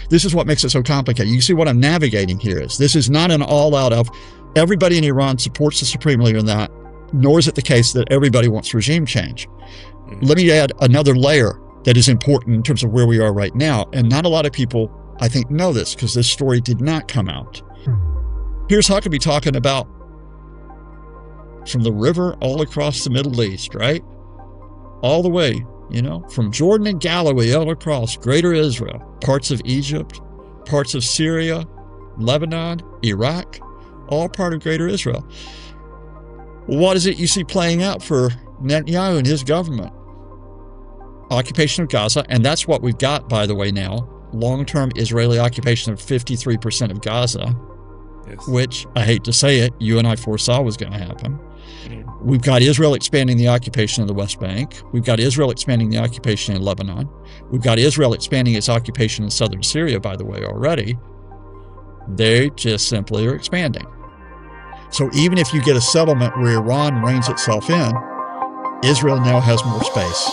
this is what makes it so complicated. You see what I'm navigating here is this is not an all-out of everybody in Iran supports the supreme leader in that, nor is it the case that everybody wants regime change. Let me add another layer that is important in terms of where we are right now. And not a lot of people, I think, know this because this story did not come out. Here's Huckabee talking about from the river all across the Middle East, right? All the way, from Jordan and Galilee all across greater Israel, parts of Egypt, parts of Syria, Lebanon, Iraq, all part of greater Israel. What is it you see playing out for Netanyahu and his government? Occupation of Gaza, and that's what we've got, by the way, now. Long-term Israeli occupation of 53% of Gaza, yes. Which, I hate to say it, you and I foresaw was going to happen. We've got Israel expanding the occupation of the West Bank. We've got Israel expanding the occupation in Lebanon. We've got Israel expanding its occupation in southern Syria, by the way, already. They just simply are expanding. So even if you get a settlement where Iran reins itself in, Israel now has more space.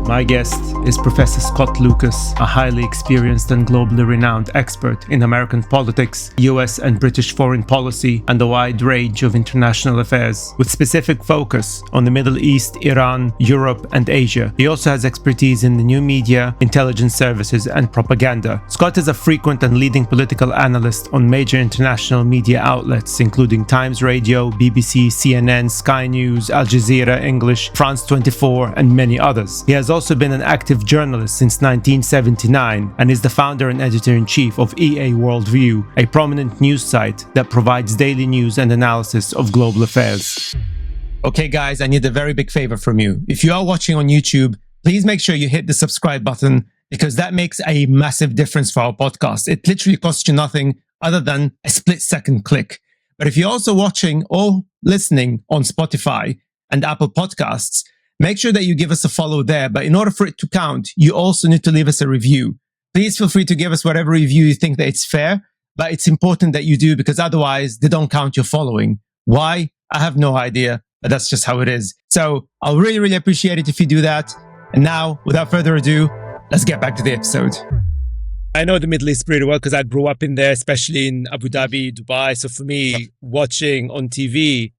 My guest is Professor Scott Lucas, a highly experienced and globally renowned expert in American politics, US and British foreign policy, and a wide range of international affairs, with specific focus on the Middle East, Iran, Europe, and Asia. He also has expertise in the new media, intelligence services, and propaganda. Scott is a frequent and leading political analyst on major international media outlets, including Times Radio, BBC, CNN, Sky News, Al Jazeera English, France 24, and many others. He has also been an active journalist since 1979 and is the founder and editor-in-chief of EA Worldview, a prominent news site that provides daily news and analysis of global affairs. Okay guys, I need a very big favor from you. If you are watching on YouTube, please make sure you hit the subscribe button because that makes a massive difference for our podcast. It literally costs you nothing other than a split-second click. But if you're also watching or listening on Spotify and Apple Podcasts, make sure that you give us a follow there, but in order for it to count, you also need to leave us a review. Please feel free to give us whatever review you think that it's fair, but it's important that you do because otherwise they don't count your following. Why? I have no idea, but that's just how it is. So I'll really, really appreciate it if you do that. And now, without further ado, let's get back to the episode. I know the Middle East pretty well because I grew up in there, especially in Abu Dhabi, Dubai. So for me, watching on TV,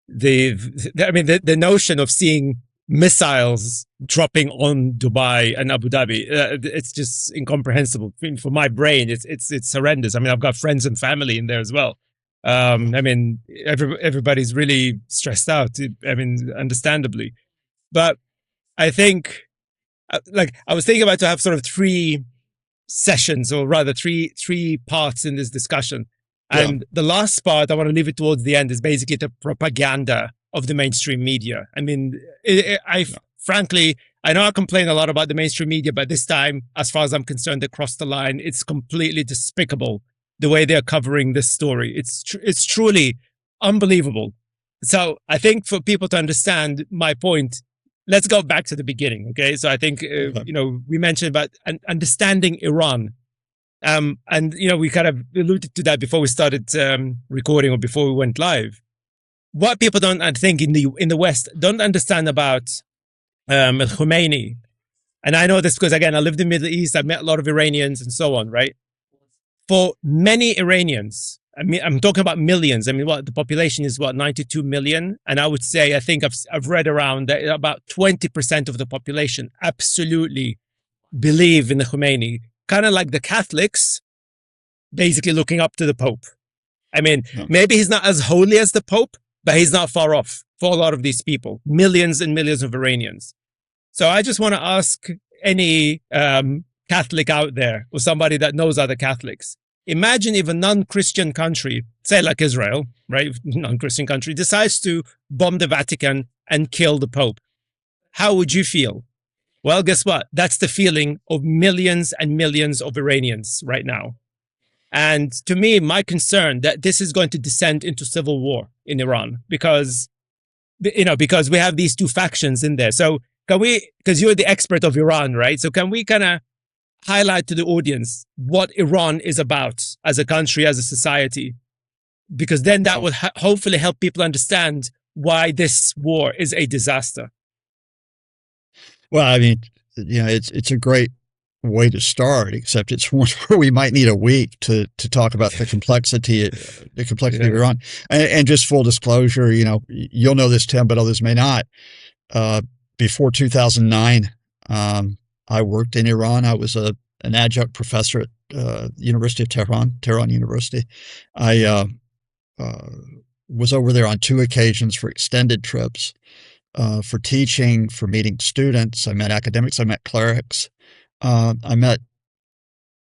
the notion of seeing missiles dropping on Dubai and Abu Dhabi, it's just incomprehensible. For my brain, it's horrendous. I mean, I've got friends and family in there as well. Everybody's really stressed out. Understandably. But I think, I was thinking about to have sort of three sessions, or rather three parts in this discussion. And the last part, I want to leave it towards the end, is basically the propaganda of the mainstream media. Frankly, I know I complain a lot about the mainstream media, but this time, as far as I'm concerned, they crossed the line. It's completely despicable the way they're covering this story. It's truly unbelievable. So I think for people to understand my point, let's go back to the beginning. Okay. So I think, we mentioned about understanding Iran. We kind of alluded to that before we started recording or before we went live. What people don't, I think, in the West don't understand about Khomeini, and I know this because, again, I lived in the Middle East, I met a lot of Iranians and so on, right? For many Iranians, I'm talking about millions. The population is 92 million? And I would say, I think I've read around that about 20% of the population absolutely believe in the Khomeini, kind of like the Catholics, basically looking up to the Pope. Maybe he's not as holy as the Pope, but he's not far off for a lot of these people, millions and millions of Iranians. So I just want to ask any Catholic out there or somebody that knows other Catholics, imagine if a non-Christian country, say like Israel, right, non-Christian country, decides to bomb the Vatican and kill the Pope. How would you feel? Well, guess what? That's the feeling of millions and millions of Iranians right now. And to me, my concern that this is going to descend into civil war in Iran because we have these two factions in there. So can we, because you're the expert of Iran, right? So can we kind of highlight to the audience what Iran is about as a country, as a society? Because then that will hopefully help people understand why this war is a disaster. Well, I mean, it's a great way to start, except it's one where we might need a week to talk about the complexity of Iran. And just full disclosure, you'll know this, Tim, but others may not. Before 2009, I worked in Iran. I was an adjunct professor at University of Tehran University. I was over there on 2 occasions for extended trips, for teaching, for meeting students. I met academics. I met clerics. I met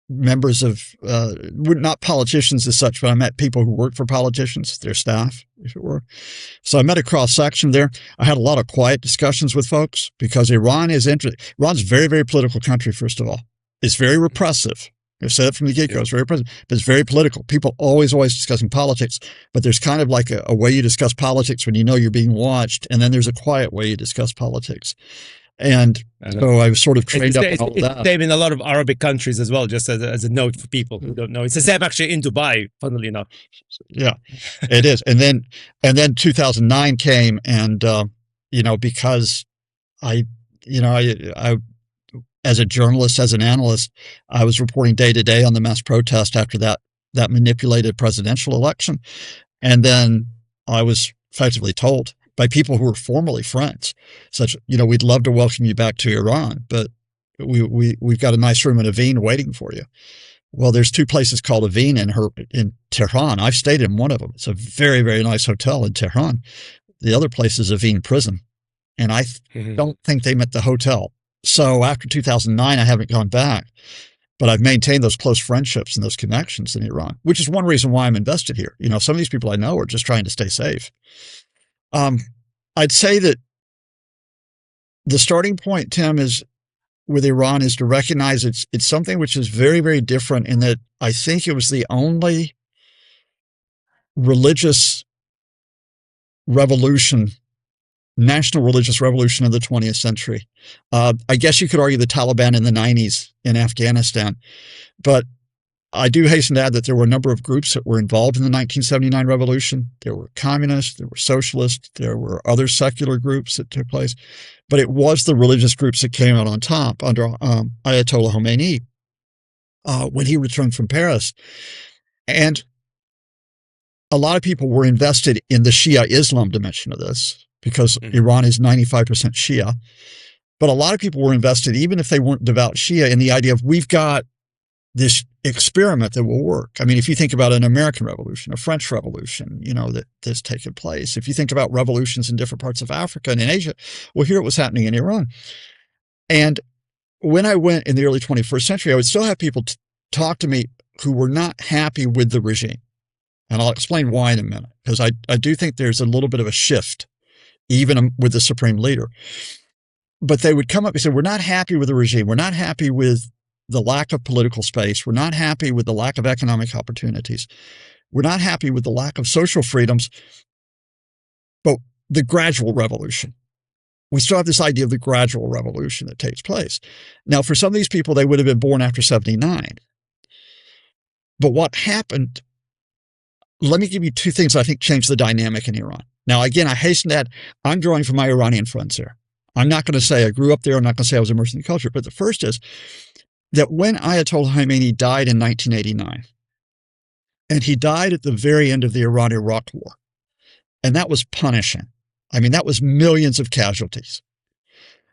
members of, not politicians as such, but I met people who worked for politicians, their staff, if it were. So I met a cross section there. I had a lot of quiet discussions with folks because Iran's a very, very political country, first of all. It's very repressive. I've said it from the get-go. It's very repressive, but it's very political. People always discussing politics, but there's kind of like a way you discuss politics when you know you're being watched, and then there's a quiet way you discuss politics. And so I was sort of trained up in all that. It's the same in a lot of Arabic countries as well, just as a note for people who don't know. It's the same actually in Dubai, funnily enough. Yeah, it is. And then 2009 came, and because I as a journalist, as an analyst, I was reporting day to day on the mass protest after that manipulated presidential election. And then I was effectively told by people who were formerly friends, such, we'd love to welcome you back to Iran, but we've got a nice room in Evin waiting for you. Well, there's 2 places called Evin in Tehran. I've stayed in one of them. It's a very, very nice hotel in Tehran. The other place is Evin prison. And I don't think they meant the hotel. So after 2009, I haven't gone back, but I've maintained those close friendships and those connections in Iran, which is one reason why I'm invested here. Some of these people I know are just trying to stay safe. I'd say that the starting point, Tim, is with Iran is to recognize it's something which is very, very different in that I think it was the only religious revolution, national religious revolution of the 20th century. I guess you could argue the Taliban in the 90s in Afghanistan, but I do hasten to add that there were a number of groups that were involved in the 1979 revolution. There were communists, there were socialists, there were other secular groups that took place, but it was the religious groups that came out on top under Ayatollah Khomeini when he returned from Paris. And a lot of people were invested in the Shia Islam dimension of this because Iran is 95% Shia. But a lot of people were invested, even if they weren't devout Shia, in the idea of we've got this experiment that will work. I mean, if you think about an American Revolution, a French Revolution, that's taken place. If you think about revolutions in different parts of Africa and in Asia, well, here it was happening in Iran. And when I went in the early 21st century, I would still have people talk to me who were not happy with the regime. And I'll explain why in a minute, because I do think there's a little bit of a shift, even with the supreme leader. But they would come up and say, we're not happy with the regime. We're not happy with the lack of political space. We're not happy with the lack of economic opportunities. We're not happy with the lack of social freedoms, but the gradual revolution. We still have this idea of the gradual revolution that takes place. Now, for some of these people, they would have been born after 79. But what happened, let me give you 2 things I think changed the dynamic in Iran. Now, again, I hasten to add, I'm drawing from my Iranian friends there. I'm not going to say I grew up there. I'm not going to say I was immersed in the culture. But the first is that when Ayatollah Khomeini died in 1989, and he died at the very end of the Iran-Iraq war, and that was punishing. I mean, that was millions of casualties.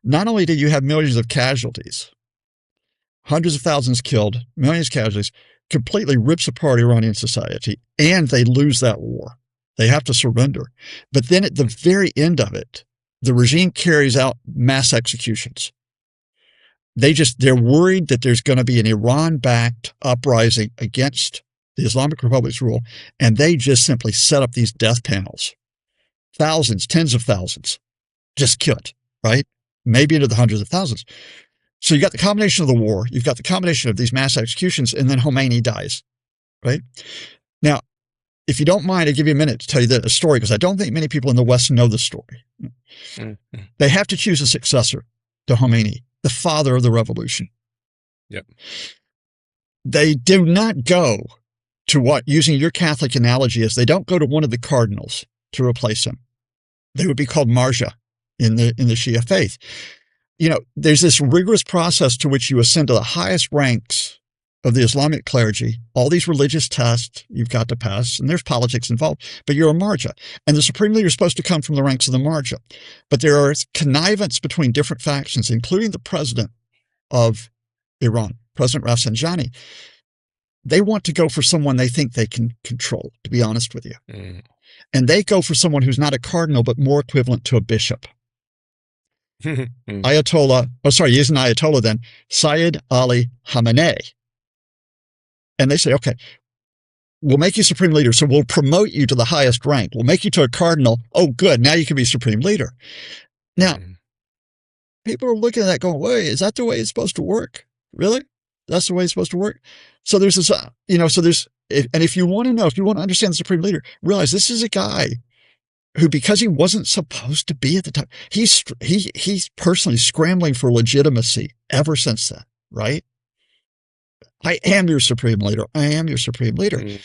Not only did you have millions of casualties, hundreds of thousands killed, millions of casualties, completely rips apart Iranian society, and they lose that war. They have to surrender. But then at the very end of it, the regime carries out mass executions. They're worried that there's going to be an Iran-backed uprising against the Islamic Republic's rule, and they just simply set up these death panels. Thousands, tens of thousands, just killed, right? Maybe into the hundreds of thousands. So you got the combination of the war, you've got the combination of these mass executions, and then Khomeini dies, right? Now, if you don't mind, I'll give you a minute to tell you a story, because I don't think many people in the West know the story. Mm-hmm. They have to choose a successor to Khomeini, the father of the revolution. Yep. They do not go to what, using your Catholic analogy, is they don't go to one of the cardinals to replace him. They would be called Marja in the Shia faith. there's this rigorous process to which you ascend to the highest ranks of the Islamic clergy, all these religious tests you've got to pass, and there's politics involved, but you're a marja. And the supreme leader is supposed to come from the ranks of the marja. But there are connivance between different factions, including the president of Iran, President Rafsanjani. They want to go for someone they think they can control, to be honest with you. Mm. And they go for someone who's not a cardinal, but more equivalent to a bishop. Ayatollah, he isn't Ayatollah then, Sayyid Ali Khamenei. And they say, okay, we'll make you supreme leader, so we'll promote you to the highest rank. We'll make you to a cardinal. Oh, good, now you can be supreme leader. Now, people are looking at that going, wait, is that the way it's supposed to work? Really? That's the way it's supposed to work? So there's this, and if you want to understand the supreme leader, realize this is a guy who, because he wasn't supposed to be at the time, he's personally scrambling for legitimacy ever since then, right? I am your supreme leader. I am your supreme leader. Mm.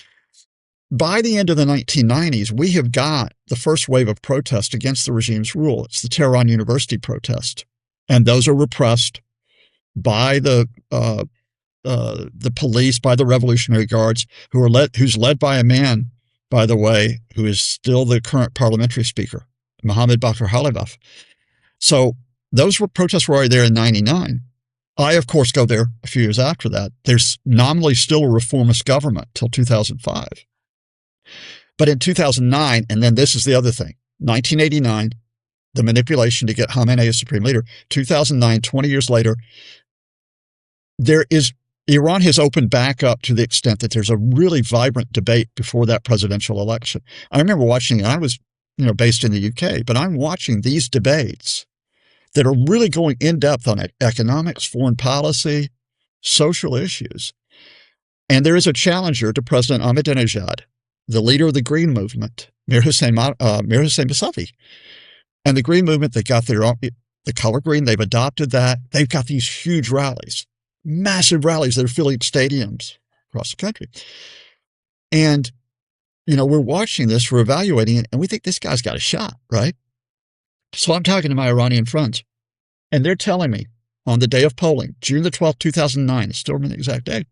By the end of the 1990s, we have got the first wave of protest against the regime's rule. It's the Tehran University protest. And those are repressed by the police, by the Revolutionary Guards, who's led by a man, by the way, who is still the current parliamentary speaker, Mohammed Bakr Halilaf. So those protests were already there in 99. I, of course, go there a few years after that. There's nominally still a reformist government till 2005. But in 2009, and then this is the other thing, 1989, the manipulation to get Khamenei as supreme leader. 2009, 20 years later, Iran has opened back up to the extent that there's a really vibrant debate before that presidential election. I remember watching, I was, based in the UK, but I'm watching these debates that are really going in depth on economics, foreign policy, social issues. And there is a challenger to President Ahmadinejad, the leader of the Green Movement, Mir Hossein Mousavi. And the Green Movement, they got the color green, they've adopted that. They've got these huge rallies, massive rallies that are filling stadiums across the country. And, we're watching this, we're evaluating it, and we think this guy's got a shot, right? So I'm talking to my Iranian friends, and they're telling me on the day of polling, June the 12th, 2009, I still remember the exact day,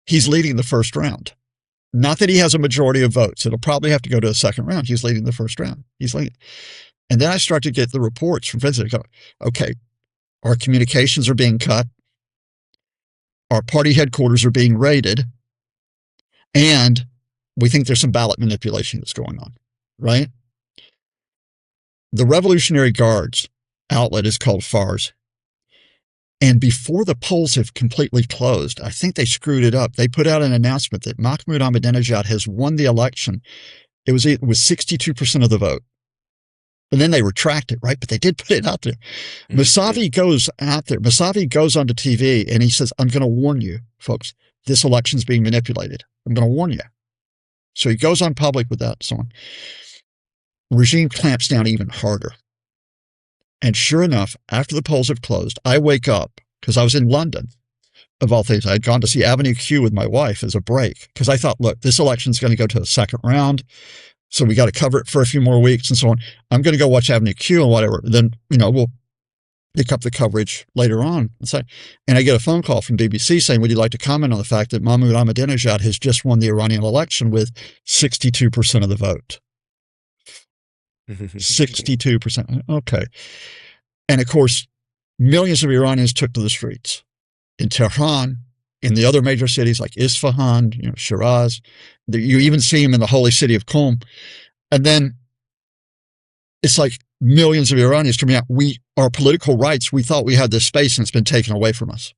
he's leading the first round. Not that he has a majority of votes. It'll probably have to go to a second round. He's leading the first round. He's leading. And then I start to get the reports from friends that go, okay, our communications are being cut. Our party headquarters are being raided. And we think there's some ballot manipulation that's going on, right? The Revolutionary Guards outlet is called FARS. And before the polls have completely closed, I think they screwed it up. They put out an announcement that Mahmoud Ahmadinejad has won the election. It was 62% of the vote. And then they retract it, right? But they did put it out there. Mm-hmm. Mousavi goes out there. Mousavi goes onto TV and he says, I'm going to warn you, folks, this election's being manipulated. I'm going to warn you. So he goes on public with that song. Regime clamps down even harder. And sure enough, after the polls have closed, I wake up because I was in London, of all things. I had gone to see Avenue Q with my wife as a break because I thought, look, this election's going to go to a second round. So we got to cover it for a few more weeks and so on. I'm going to go watch Avenue Q and whatever. Then, we'll pick up the coverage later on. And I get a phone call from BBC saying, would you like to comment on the fact that Mahmoud Ahmadinejad has just won the Iranian election with 62% of the vote? 62%. Okay. And of course, millions of Iranians took to the streets in Tehran, in the other major cities like Isfahan, Shiraz. You even see them in the holy city of Qom. And then it's like millions of Iranians coming out. Our political rights, we thought we had this space and it's been taken away from us.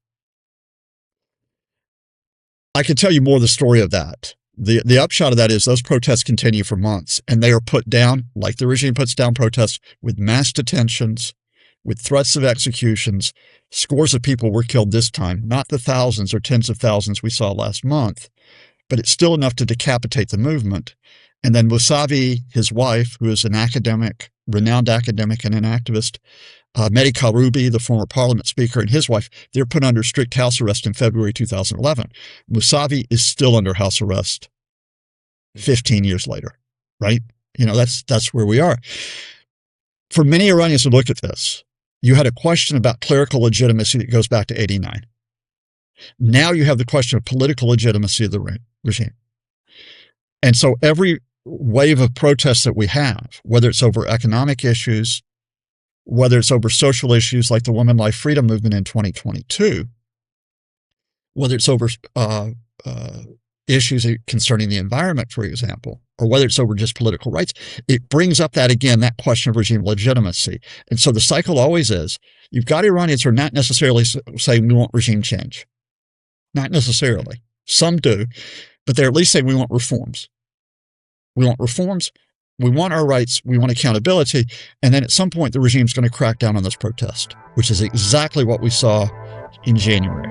I can tell you more of the story of that. The upshot of that is those protests continue for months, and they are put down, like the regime puts down protests, with mass detentions, with threats of executions. Scores of people were killed this time, not the thousands or tens of thousands we saw last month, but it's still enough to decapitate the movement. And then Mousavi, his wife, who is an academic, renowned academic and an activist, Mehdi Karoubi, the former parliament speaker, and his wife, they're put under strict house arrest in February 2011. Mousavi is still under house arrest 15 years later, right? That's where we are. For many Iranians who looked at this, You had a question about clerical legitimacy that goes back to 89. Now you have the question of political legitimacy of the regime. And so every wave of protests that we have, whether it's over economic issues, whether it's over social issues like the Women Life Freedom Movement in 2022, whether it's over issues concerning the environment, for example, or whether it's over just political rights, it brings up that question of regime legitimacy. And so the cycle always is, you've got Iranians who are not necessarily saying we want regime change. Not necessarily. Some do, but they're at least saying we want reforms. We want reforms. We want our rights. We want accountability. And then at some point, the regime's going to crack down on this protest, which is exactly what we saw in January.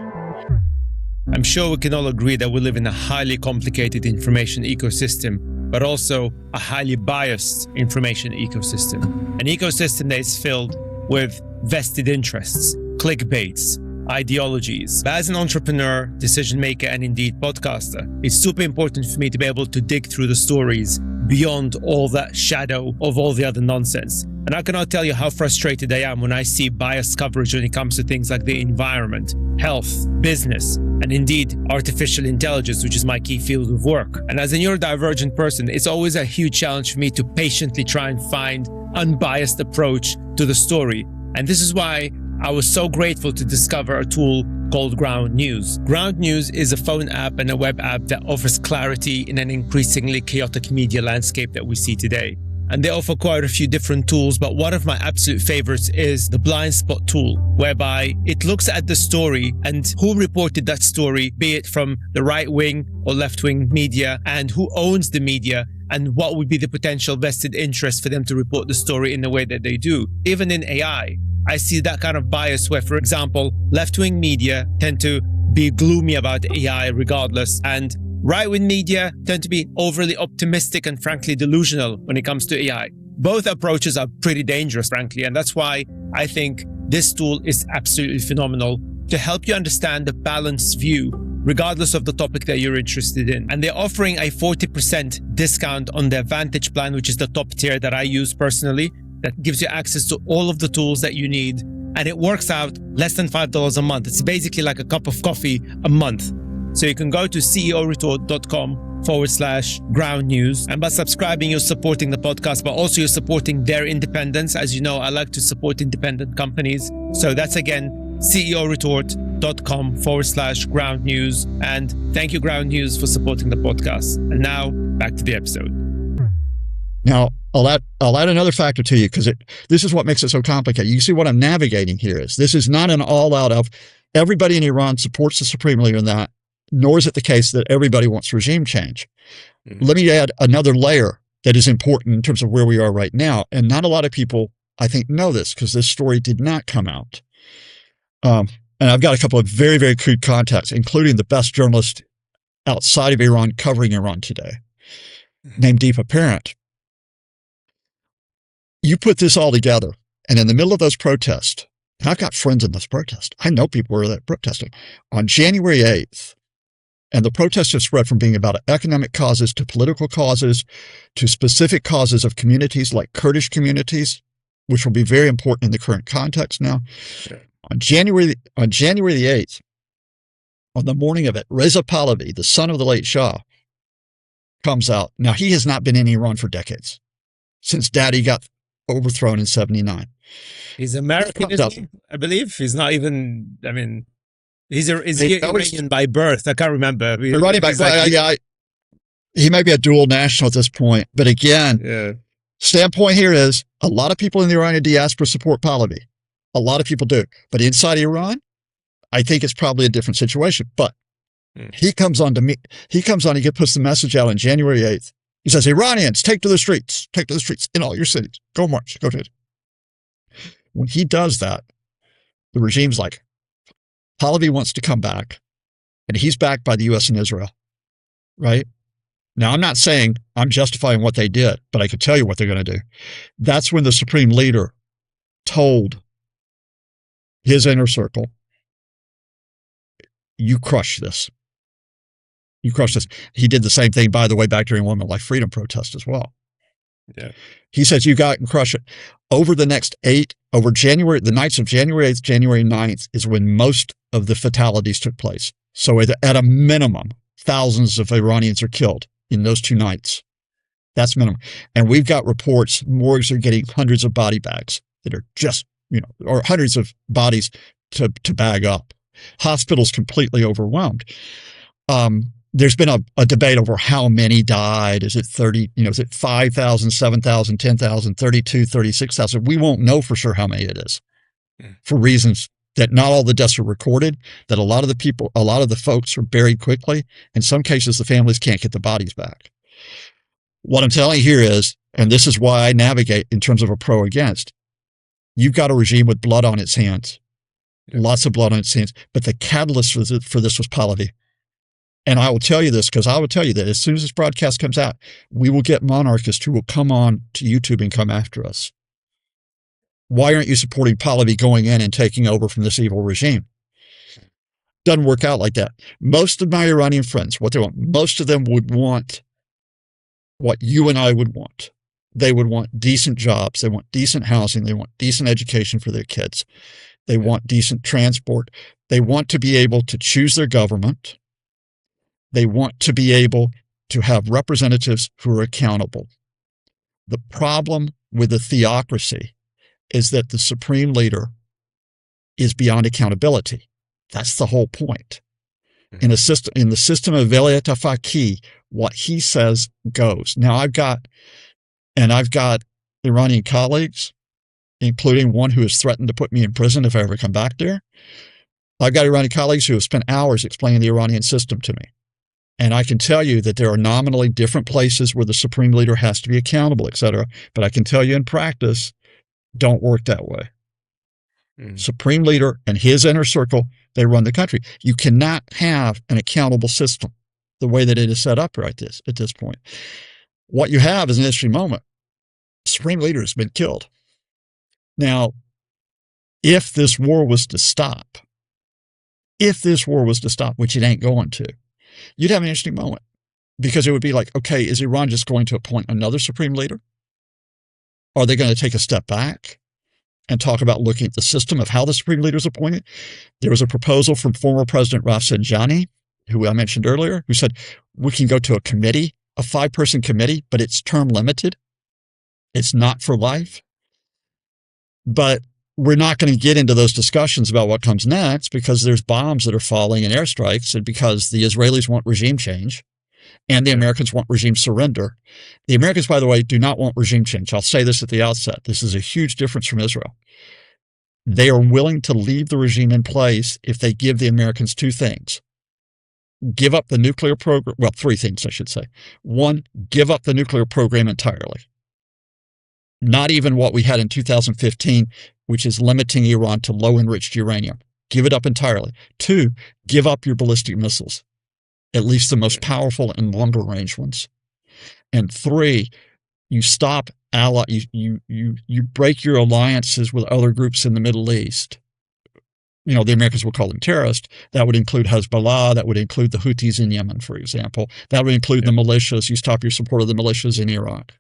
I'm sure we can all agree that we live in a highly complicated information ecosystem, but also a highly biased information ecosystem. An ecosystem that is filled with vested interests, clickbaits, ideologies. But as an entrepreneur, decision maker, and indeed podcaster, it's super important for me to be able to dig through the stories beyond all that shadow of all the other nonsense. And I cannot tell you how frustrated I am when I see biased coverage when it comes to things like the environment, health, business, and indeed artificial intelligence, which is my key field of work. And as a neurodivergent person, it's always a huge challenge for me to patiently try and find unbiased approach to the story. And this is why I was so grateful to discover a tool called Ground News. Ground News is a phone app and a web app that offers clarity in an increasingly chaotic media landscape that we see today. And they offer quite a few different tools, but one of my absolute favorites is the blind spot tool, whereby it looks at the story and who reported that story, be it from the right-wing or left-wing media, and who owns the media, and what would be the potential vested interest for them to report the story in the way that they do. Even in AI, I see that kind of bias where, for example, left-wing media tend to be gloomy about AI regardless, and right-wing media tend to be overly optimistic and frankly delusional when it comes to AI. Both approaches are pretty dangerous, frankly, and that's why I think this tool is absolutely phenomenal to help you understand the balanced view regardless of the topic that you're interested in. And they're offering a 40% discount on their Vantage plan, which is the top tier that I use personally, that gives you access to all of the tools that you need. And it works out less than $5 a month. It's basically like a cup of coffee a month. So you can go to ceoretort.com/ground news. And by subscribing, you're supporting the podcast, but also you're supporting their independence. As you know, I like to support independent companies. So that's again, ceoretort.com/ground news. And thank you, Ground News, for supporting the podcast. And now back to the episode. Now, I'll add another factor to you because this is what makes it so complicated. You see what I'm navigating here is this is not an all-out of everybody in Iran supports the supreme leader in that, nor is it the case that everybody wants regime change. Let me add another layer that is important in terms of where we are right now. And not a lot of people, I think, know this because this story did not come out. And I've got a couple of very, very crude contacts, including the best journalist outside of Iran covering Iran today, named Deepa Parent. You put this all together, and in the middle of those protests, and I've got friends in this protest. I know people who are there protesting. On January 8th, and the protests have spread from being about economic causes to political causes to specific causes of communities like Kurdish communities, which will be very important in the current context now. Sure. On January the 8th, on the morning of it, Reza Pahlavi, the son of the late Shah, comes out. Now, he has not been in Iran for decades, since Daddy got overthrown in 79. He's American, isn't he? I believe. He's not even, I mean, he's Iranian by birth. I can't remember. Iranian by birth, yeah. He may be a dual national at this point. But again, standpoint here is a lot of people in the Iranian diaspora support Pahlavi. A lot of people do. But inside Iran, I think it's probably a different situation. But he comes on, he puts the message out on January 8th. He says, Iranians, take to the streets in all your cities. Go march, go to it. When he does that, the regime's like, Pahlavi wants to come back, and he's backed by the U.S. and Israel, right? Now, I'm not saying I'm justifying what they did, but I can tell you what they're going to do. That's when the supreme leader told his inner circle, you crush this. You crush this. He did the same thing, by the way, back during Women Life Freedom protest as well. Yeah. He says, you got to crush it. Over the next the nights of January 8th, January 9th is when most of the fatalities took place. So at a minimum, thousands of Iranians are killed in those 2 nights. That's minimum. And we've got reports, morgues are getting hundreds of body bags that are just, or hundreds of bodies to bag up. Hospitals completely overwhelmed. There's been a debate over how many died. Is it 30, is it 5,000, 7,000, 10,000, 32, 36,000? We won't know for sure how many it is for reasons that not all the deaths are recorded, that a lot of the folks are buried quickly. In some cases, the families can't get the bodies back. What I'm telling you here is, and this is why I navigate in terms of a pro against, you've got a regime with blood on its hands, lots of blood on its hands, but the catalyst for this was polity. And I will tell you this, because I will tell you that as soon as this broadcast comes out, we will get monarchists who will come on to YouTube and come after us. Why aren't you supporting polity going in and taking over from this evil regime? Doesn't work out like that. Most of my Iranian friends, what they want, most of them would want what you and I would want. They would want decent jobs. They want decent housing. They want decent education for their kids. They want decent transport. They want to be able to choose their government. They want to be able to have representatives who are accountable. The problem with the theocracy is that the supreme leader is beyond accountability. That's the whole point. In the system of Velayat Faqih, what he says goes. Now I've got Iranian colleagues, including one who has threatened to put me in prison if I ever come back there. I've got Iranian colleagues who have spent hours explaining the Iranian system to me. And I can tell you that there are nominally different places where the supreme leader has to be accountable, et cetera. But I can tell you in practice, don't work that way. Supreme leader and his inner circle, they run the country. You cannot have an accountable system the way that it is set up at this point. What you have is an interesting moment. Supreme leader has been killed. Now, if this war was to stop, which it ain't going to, you'd have an interesting moment, because it would be like, okay, is Iran just going to appoint another supreme leader? Are they going to take a step back and talk about looking at the system of how the supreme leader is appointed? There was a proposal from former President Rafsanjani, who I mentioned earlier, who said we can go to a committee, a 5-person committee, but it's term limited. It's not for life. But we're not going to get into those discussions about what comes next, because there's bombs that are falling and airstrikes, and because the Israelis want regime change and the Americans want regime surrender. The Americans, by the way, do not want regime change. I'll say this at the outset. This is a huge difference from Israel. They are willing to leave the regime in place if they give the Americans 2 things. Give up the nuclear program. Well, 3 things, I should say. 1, give up the nuclear program entirely. Not even what we had in 2015, which is limiting Iran to low-enriched uranium. Give it up entirely. 2, give up your ballistic missiles, at least the most powerful and longer-range ones. And 3, you stop you break your alliances with other groups in the Middle East. The Americans will call them terrorists. That would include Hezbollah. That would include the Houthis in Yemen, for example. That would include the militias. You stop your support of the militias in Iraq.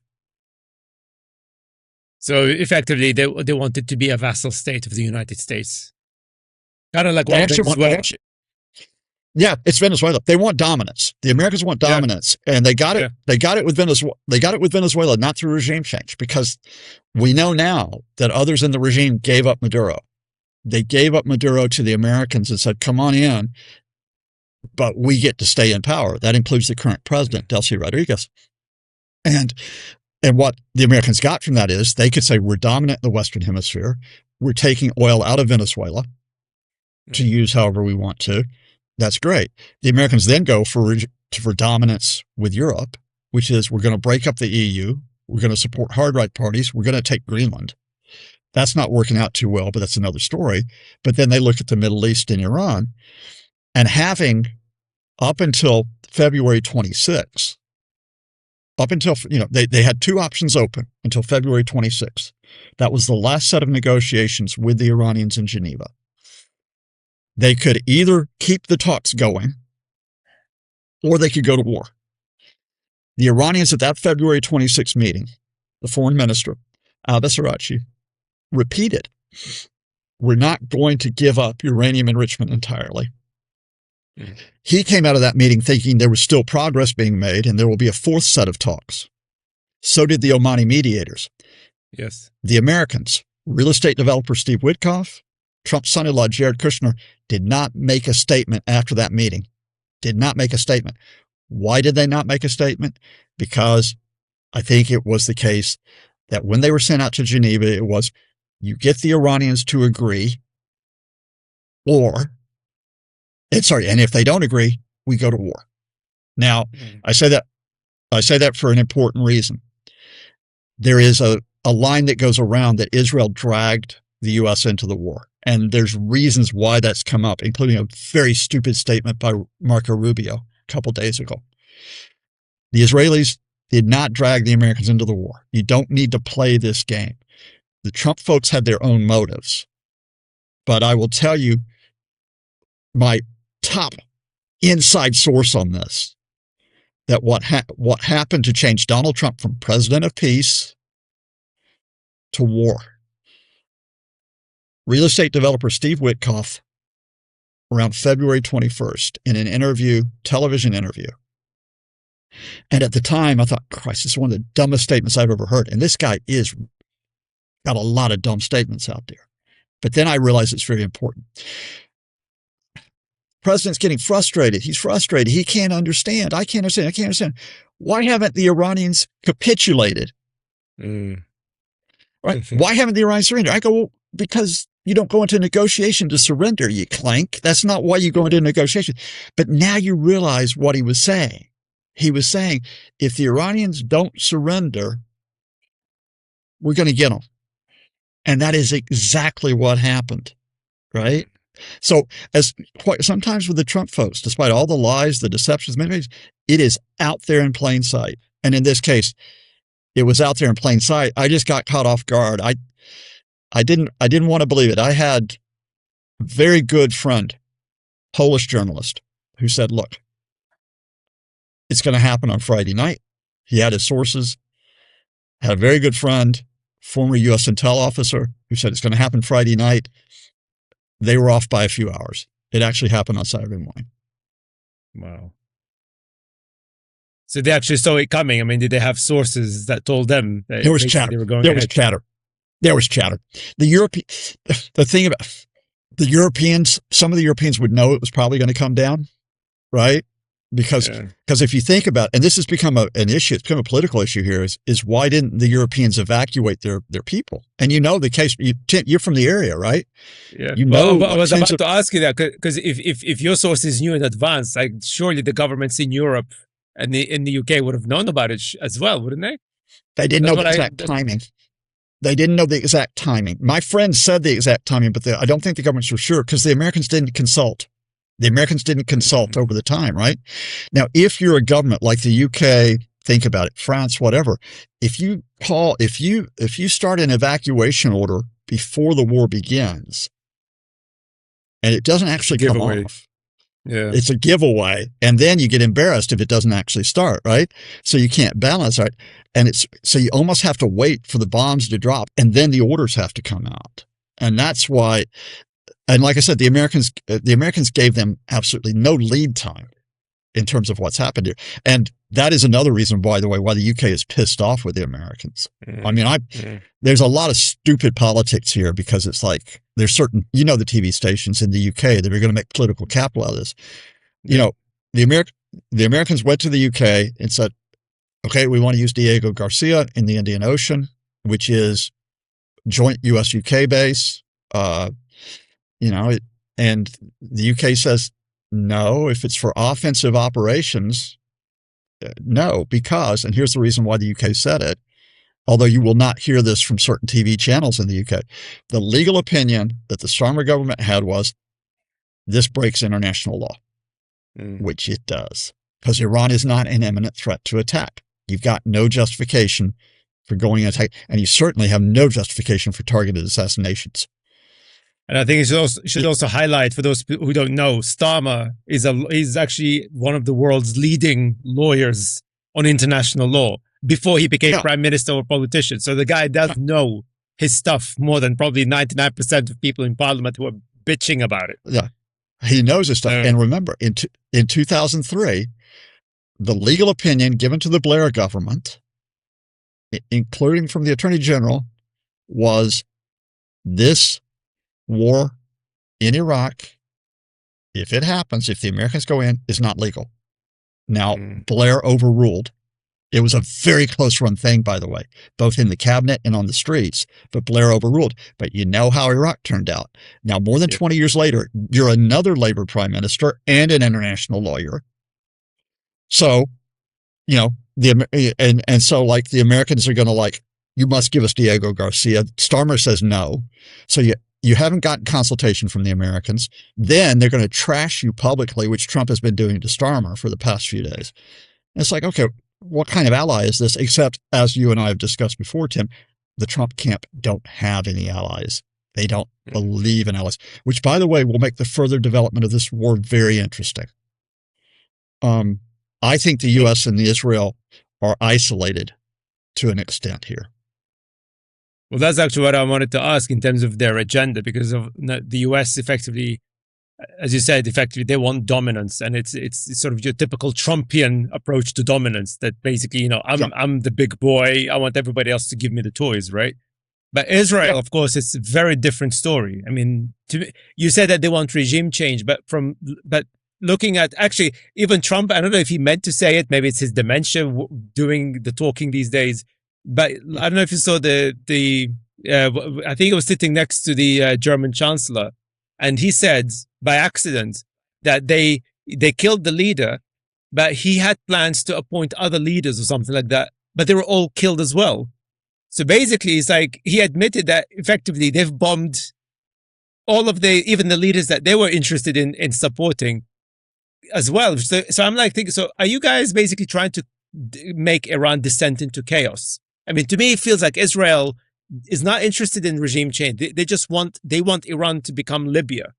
So effectively, they want it to be a vassal state of the United States. Kind of like what Venezuela. Yeah, it's Venezuela. They want dominance. The Americans want dominance, and they got it. Yeah. They got it with Venezuela. They got it with Venezuela, not through regime change, because we know now that others in the regime gave up Maduro. They gave up Maduro to the Americans and said, "Come on in, but we get to stay in power." That includes the current president, Delcy Rodriguez, and what the Americans got from that is they could say, we're dominant in the Western Hemisphere. We're taking oil out of Venezuela to use however we want to. That's great. The Americans then go for dominance with Europe, which is we're going to break up the EU. We're going to support hard right parties. We're going to take Greenland. That's not working out too well, but that's another story. But then they look at the Middle East and Iran, and having up until February 26th, up until, they had 2 options open until February 26th. That was the last set of negotiations with the Iranians in Geneva. They could either keep the talks going or they could go to war. The Iranians at that February 26th meeting the foreign minister, Abbas Araghchi, repeated, we're not going to give up uranium enrichment entirely. Mm. He came out of that meeting thinking there was still progress being made and there will be a fourth set of talks. So did the Omani mediators. Yes. The Americans, real estate developer Steve Witkoff, Trump's son-in-law Jared Kushner, did not make a statement after that meeting. Did not make a statement. Why did they not make a statement? Because I think it was the case that when they were sent out to Geneva, it was, you get the Iranians to agree, and if they don't agree, we go to war. Now, I say that for an important reason. There is a line that goes around that Israel dragged the U.S. into the war. And there's reasons why that's come up, including a very stupid statement by Marco Rubio a couple days ago. The Israelis did not drag the Americans into the war. You don't need to play this game. The Trump folks had their own motives. But I will tell you, my top inside source on this, that what happened to change Donald Trump from president of peace to war. Real estate developer Steve Witkoff, around February 21st, in an interview, television interview. And at the time, I thought, Christ, this is one of the dumbest statements I've ever heard. And this guy got a lot of dumb statements out there. But then I realized it's very important. The president's getting frustrated. He's frustrated. He can't understand. I can't understand. Why haven't the Iranians capitulated? Right? Why haven't the Iranians surrendered? I go, well, because you don't go into negotiation to surrender, you clank. That's not why you go into negotiation. But now you realize what he was saying. He was saying, if the Iranians don't surrender, we're going to get them. And that is exactly what happened, right? So sometimes with the Trump folks, despite all the lies, the deceptions, it is out there in plain sight. And in this case, it was out there in plain sight. I just got caught off guard. I didn't want to believe it. I had a very good friend, Polish journalist, who said, look, it's going to happen on Friday night. He had his sources. Had a very good friend, former U.S. intel officer, who said it's going to happen Friday night. They were off by a few hours. It actually happened on Saturday morning. Wow. So they actually saw it coming. I mean, did they have sources that told them that there was chatter? They were going there ahead? was chatter. There was chatter. The thing about the Europeans, some of the Europeans would know it was probably going to come down, right? Because if you think about, and this has become an issue, it's become a political issue here, is why didn't the Europeans evacuate their people? And you know the case, you're from the area, right? Yeah. You know, I was about to ask you that, because if your sources knew in advance, like surely the governments in Europe and in the UK would have known about it as well, wouldn't they? They didn't know the exact timing. They didn't know the exact timing. My friend said the exact timing, but I don't think the governments were sure because the Americans didn't consult. The Americans didn't consult over the time, right? Now, if you're a government like the UK, think about it, France, whatever, if you start an evacuation order before the war begins and it doesn't actually come off, it's a giveaway. And then you get embarrassed if it doesn't actually start, right? So you can't balance, right? And so you almost have to wait for the bombs to drop and then the orders have to come out. And that's why, and like I said, the Americans gave them absolutely no lead time in terms of what's happened here. And that is another reason, by the way, why the UK is pissed off with the Americans. I mean, there's a lot of stupid politics here because it's like there's certain, the TV stations in the UK that are going to make political capital out of this. You know, the Americans went to the UK and said, okay, we want to use Diego Garcia in the Indian Ocean, which is joint US-UK base. And the UK says, no, if it's for offensive operations, no, because, and here's the reason why the UK said it, although you will not hear this from certain TV channels in the UK, the legal opinion that the Starmer government had was this breaks international law, which it does, because Iran is not an imminent threat to attack. You've got no justification for going and attack, and you certainly have no justification for targeted assassinations. And I think it should also highlight, for those who don't know, Starmer is actually one of the world's leading lawyers on international law. before he became prime minister or politician. So the guy does know his stuff more than probably 99% of people in parliament who are bitching about it. Yeah, he knows his stuff. And remember, in 2003, the legal opinion given to the Blair government, including from the Attorney General, was this war in Iraq, if it happens, if the Americans go in, is not legal. Now, Blair overruled. It was a very close run thing, by the way, both in the cabinet and on the streets, but Blair overruled. But you know how Iraq turned out. Now, more than 20 years later, you're another Labor prime minister and an international lawyer. So, you know, so like the Americans are going to like, you must give us Diego Garcia. Starmer says no. So you haven't gotten consultation from the Americans. Then they're going to trash you publicly, which Trump has been doing to Starmer for the past few days. And it's like, okay, what kind of ally is this? Except, as you and I have discussed before, Tim, the Trump camp don't have any allies. They don't believe in allies, which, by the way, will make the further development of this war very interesting. I think the U.S. and the Israel are isolated to an extent here. Well, that's actually what I wanted to ask in terms of their agenda, because of the US effectively, as you said, effectively they want dominance, and it's sort of your typical Trumpian approach to dominance. That basically, you know, I'm the big boy. I want everybody else to give me the toys, right? But Israel, of course, it's a very different story. I mean, you said that they want regime change, but looking at actually even Trump, I don't know if he meant to say it. Maybe it's his dementia doing the talking these days. But I don't know if you saw I think he was sitting next to the German chancellor, and he said by accident that they killed the leader, but he had plans to appoint other leaders or something like that, but they were all killed as well. So basically, it's like he admitted that effectively they've bombed all of even the leaders that they were interested in supporting as well. So I'm like thinking, so are you guys basically trying to make Iran descend into chaos? I mean, to me, it feels like Israel is not interested in regime change. They just want Iran to become Libya.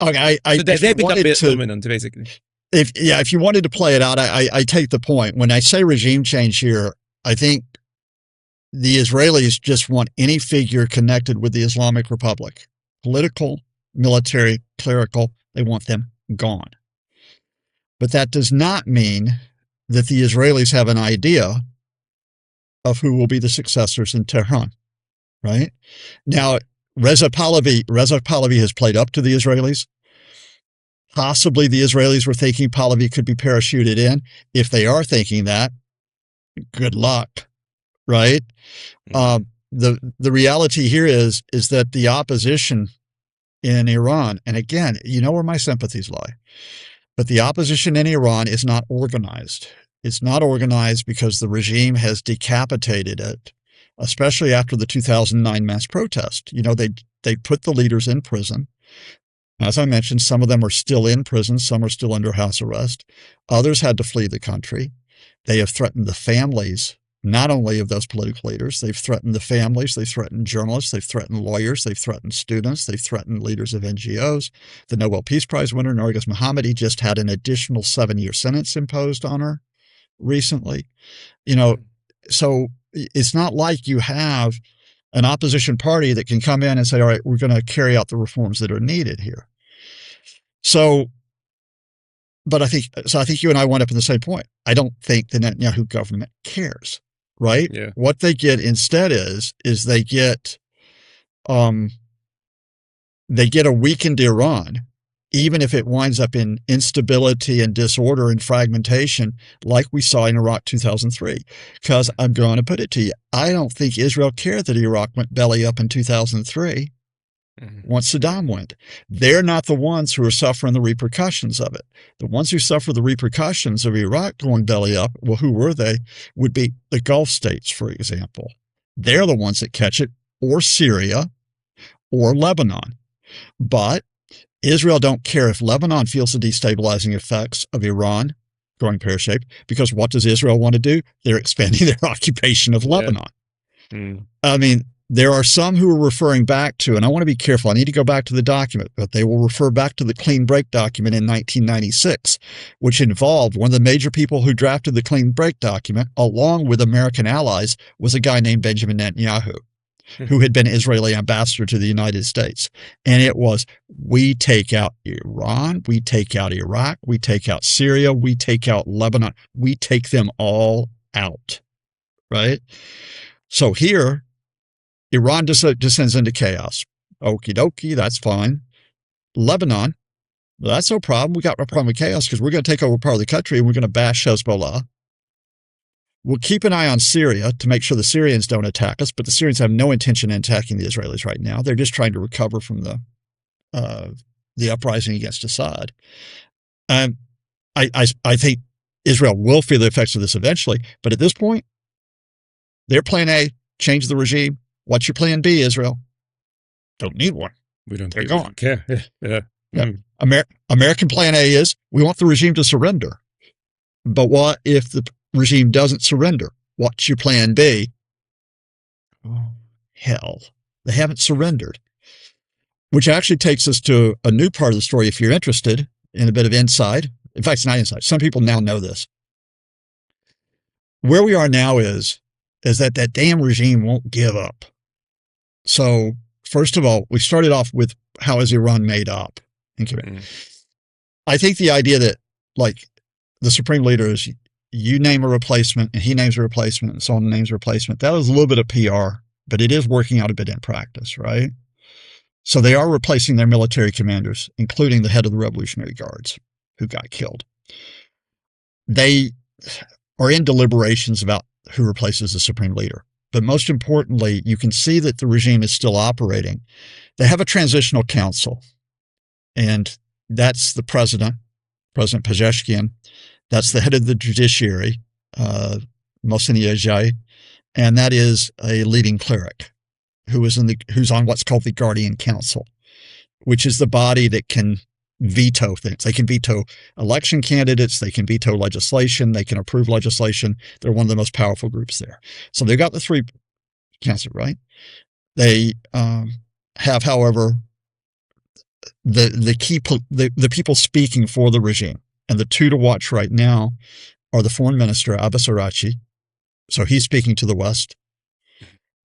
Okay, so they become dominant, basically. If you wanted to play it out, I take the point. When I say regime change here, I think the Israelis just want any figure connected with the Islamic Republic, political, military, clerical. They want them gone. But that does not mean that the Israelis have an idea of who will be the successors in Tehran, right? Now, Reza Pahlavi has played up to the Israelis. Possibly the Israelis were thinking Pahlavi could be parachuted in. If they are thinking that, good luck, right? The reality here is that the opposition in Iran, and again, you know where my sympathies lie, but the opposition in Iran is not organized. It's not organized because the regime has decapitated it, especially after the 2009 mass protest. You know, they put the leaders in prison. As I mentioned, some of them are still in prison. Some are still under house arrest. Others had to flee the country. They have threatened the families, not only of those political leaders. They've threatened the families. They've threatened journalists. They've threatened lawyers. They've threatened students. They've threatened leaders of NGOs. The Nobel Peace Prize winner, Narges Mohammadi, just had an additional 7-year sentence imposed on her recently. You know, so it's not like you have an opposition party that can come in and say, all right, we're going to carry out the reforms that are needed here. So, but I think you and I wind up in the same point. I don't think the Netanyahu government cares, right? Yeah. What they get instead is they get a weakened Iran, even if it winds up in instability and disorder and fragmentation like we saw in Iraq 2003. Because I'm going to put it to you, I don't think Israel cared that Iraq went belly up in 2003 once Saddam went. They're not the ones who are suffering the repercussions of it. The ones who suffer the repercussions of Iraq going belly up, well, who were they? Would be the Gulf states, for example. They're the ones that catch it, or Syria, or Lebanon. But Israel don't care if Lebanon feels the destabilizing effects of Iran going pear-shaped, because what does Israel want to do? They're expanding their occupation of Lebanon. I mean, There are some who are referring back to, and I want to be careful, I need to go back to the document, but they will refer back to the Clean Break document in 1996, which involved one of the major people who drafted the Clean Break document, along with American allies, was a guy named Benjamin Netanyahu, who had been Israeli ambassador to the United States. And it was, we take out Iran, we take out Iraq, we take out Syria, we take out Lebanon, we take them all out, right? So here, Iran descends into chaos. Okie dokie, that's fine. Lebanon, well, that's no problem. We got a problem with chaos because we're going to take over part of the country and we're going to bash Hezbollah. We'll keep an eye on Syria to make sure the Syrians don't attack us, but the Syrians have no intention in attacking the Israelis right now. They're just trying to recover from the uprising against Assad. I think Israel will feel the effects of this eventually, but at this point, their plan A, change the regime. What's your plan B, Israel? Don't need one. We don't. They're gone. Care. Yeah. Yeah. American plan A is we want the regime to surrender. But what if the regime doesn't surrender? What's your plan B? Oh, hell. They haven't surrendered. Which actually takes us to a new part of the story if you're interested in a bit of inside. In fact, it's not inside. Some people now know this. Where we are now is that damn regime won't give up. So, first of all, we started off with how is Iran made up? Okay. I think the idea that, like, the supreme leader is you name a replacement and he names a replacement and someone names a replacement, that was a little bit of PR, but it is working out a bit in practice, right? So they are replacing their military commanders, including the head of the Revolutionary Guards who got killed. They are in deliberations about who replaces the supreme leader. But most importantly, you can see that the regime is still operating. They have a transitional council, and that's the president, President Pezeshkian. That's the head of the judiciary, Mohsen Ejei, and that is a leading cleric who's on what's called the Guardian Council, which is the body that can veto things. They can veto election candidates. They can veto legislation. They can approve legislation. They're one of the most powerful groups there. So they've got the three council, right? They have, however, the people speaking for the regime, and the two to watch right now are the foreign minister Abbas Araghchi. So he's speaking to the West.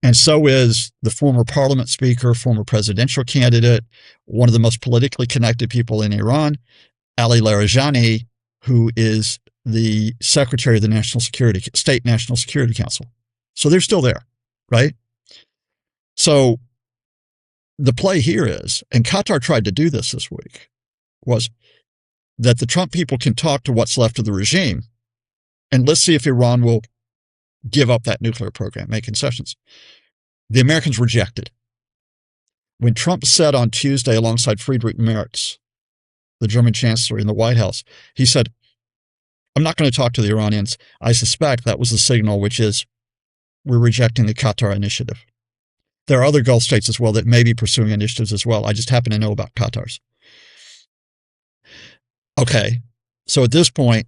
And so is the former parliament speaker, former presidential candidate, one of the most politically connected people in Iran, Ali Larijani, who is the secretary of the State National Security Council. So they're still there, right? So the play here is, and Qatar tried to do this week, was that the Trump people can talk to what's left of the regime, and let's see if Iran will give up that nuclear program, make concessions. The Americans rejected. When Trump said on Tuesday, alongside Friedrich Merz, the German chancellor, in the White House, he said, I'm not going to talk to the Iranians. I suspect that was the signal, which is we're rejecting the Qatar initiative. There are other Gulf states as well that may be pursuing initiatives as well. I just happen to know about Qatar's. Okay, so at this point,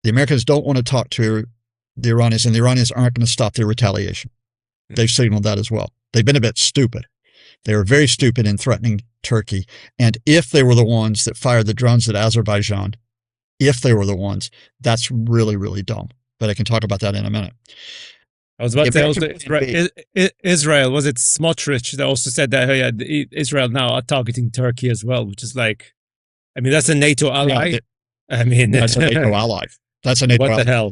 the Americans don't want to talk to the Iranians, and the Iranians aren't going to stop their retaliation. They've signaled that as well. They've been a bit stupid. They were very stupid in threatening Turkey. And if they were the ones that fired the drones at Azerbaijan, if they were the ones, that's really, really dumb. But I can talk about that in a minute. I was about to say also, Israel, was it Smotrich that also said that Israel now are targeting Turkey as well, which is like, I mean, that's a NATO ally. That's a NATO ally. That's a NATO ally. What the hell?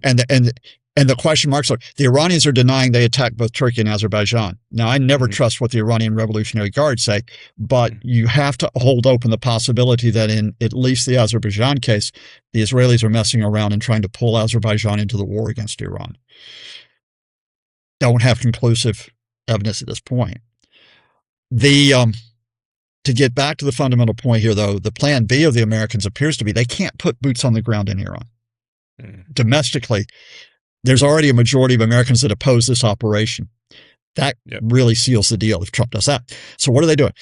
And the question marks are, the Iranians are denying they attacked both Turkey and Azerbaijan. Now, I never trust what the Iranian Revolutionary Guard say, but you have to hold open the possibility that in at least the Azerbaijan case, the Israelis are messing around and trying to pull Azerbaijan into the war against Iran. Don't have conclusive evidence at this point. To get back to the fundamental point here, though, the plan B of the Americans appears to be they can't put boots on the ground in Iran. Domestically, there's already a majority of Americans that oppose this operation. That really seals the deal if Trump does that. So what are they doing?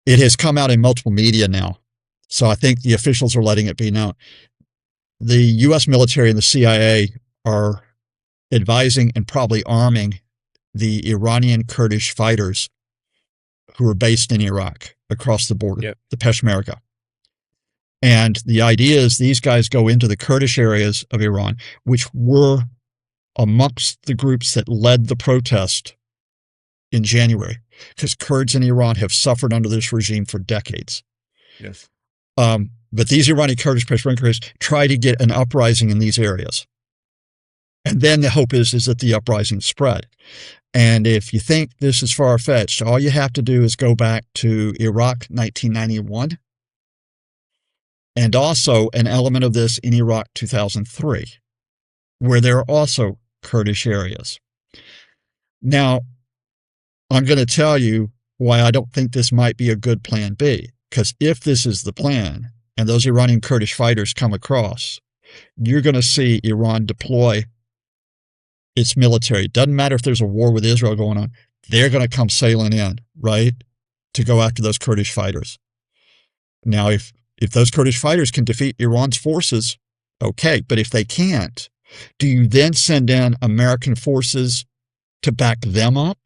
It has come out in multiple media now. So I think the officials are letting it be known. The U.S. military and the CIA are advising and probably arming the Iranian Kurdish fighters who are based in Iraq across the border, the Peshmerga. And the idea is these guys go into the Kurdish areas of Iran, which were amongst the groups that led the protest in January, because Kurds in Iran have suffered under this regime for decades. Yes. But these Iranian Kurdish Peshmergas try to get an uprising in these areas. And then the hope is that the uprising spread. And if you think this is far-fetched, all you have to do is go back to Iraq 1991, and also an element of this in Iraq 2003, where there are also Kurdish areas. Now, I'm going to tell you why I don't think this might be a good plan B, because if this is the plan and those Iranian Kurdish fighters come across, you're going to see Iran deploy its military. Doesn't matter if there's a war with Israel going on, they're going to come sailing in, right, to go after those Kurdish fighters. Now, if those Kurdish fighters can defeat Iran's forces, okay, but if they can't, do you then send in American forces to back them up,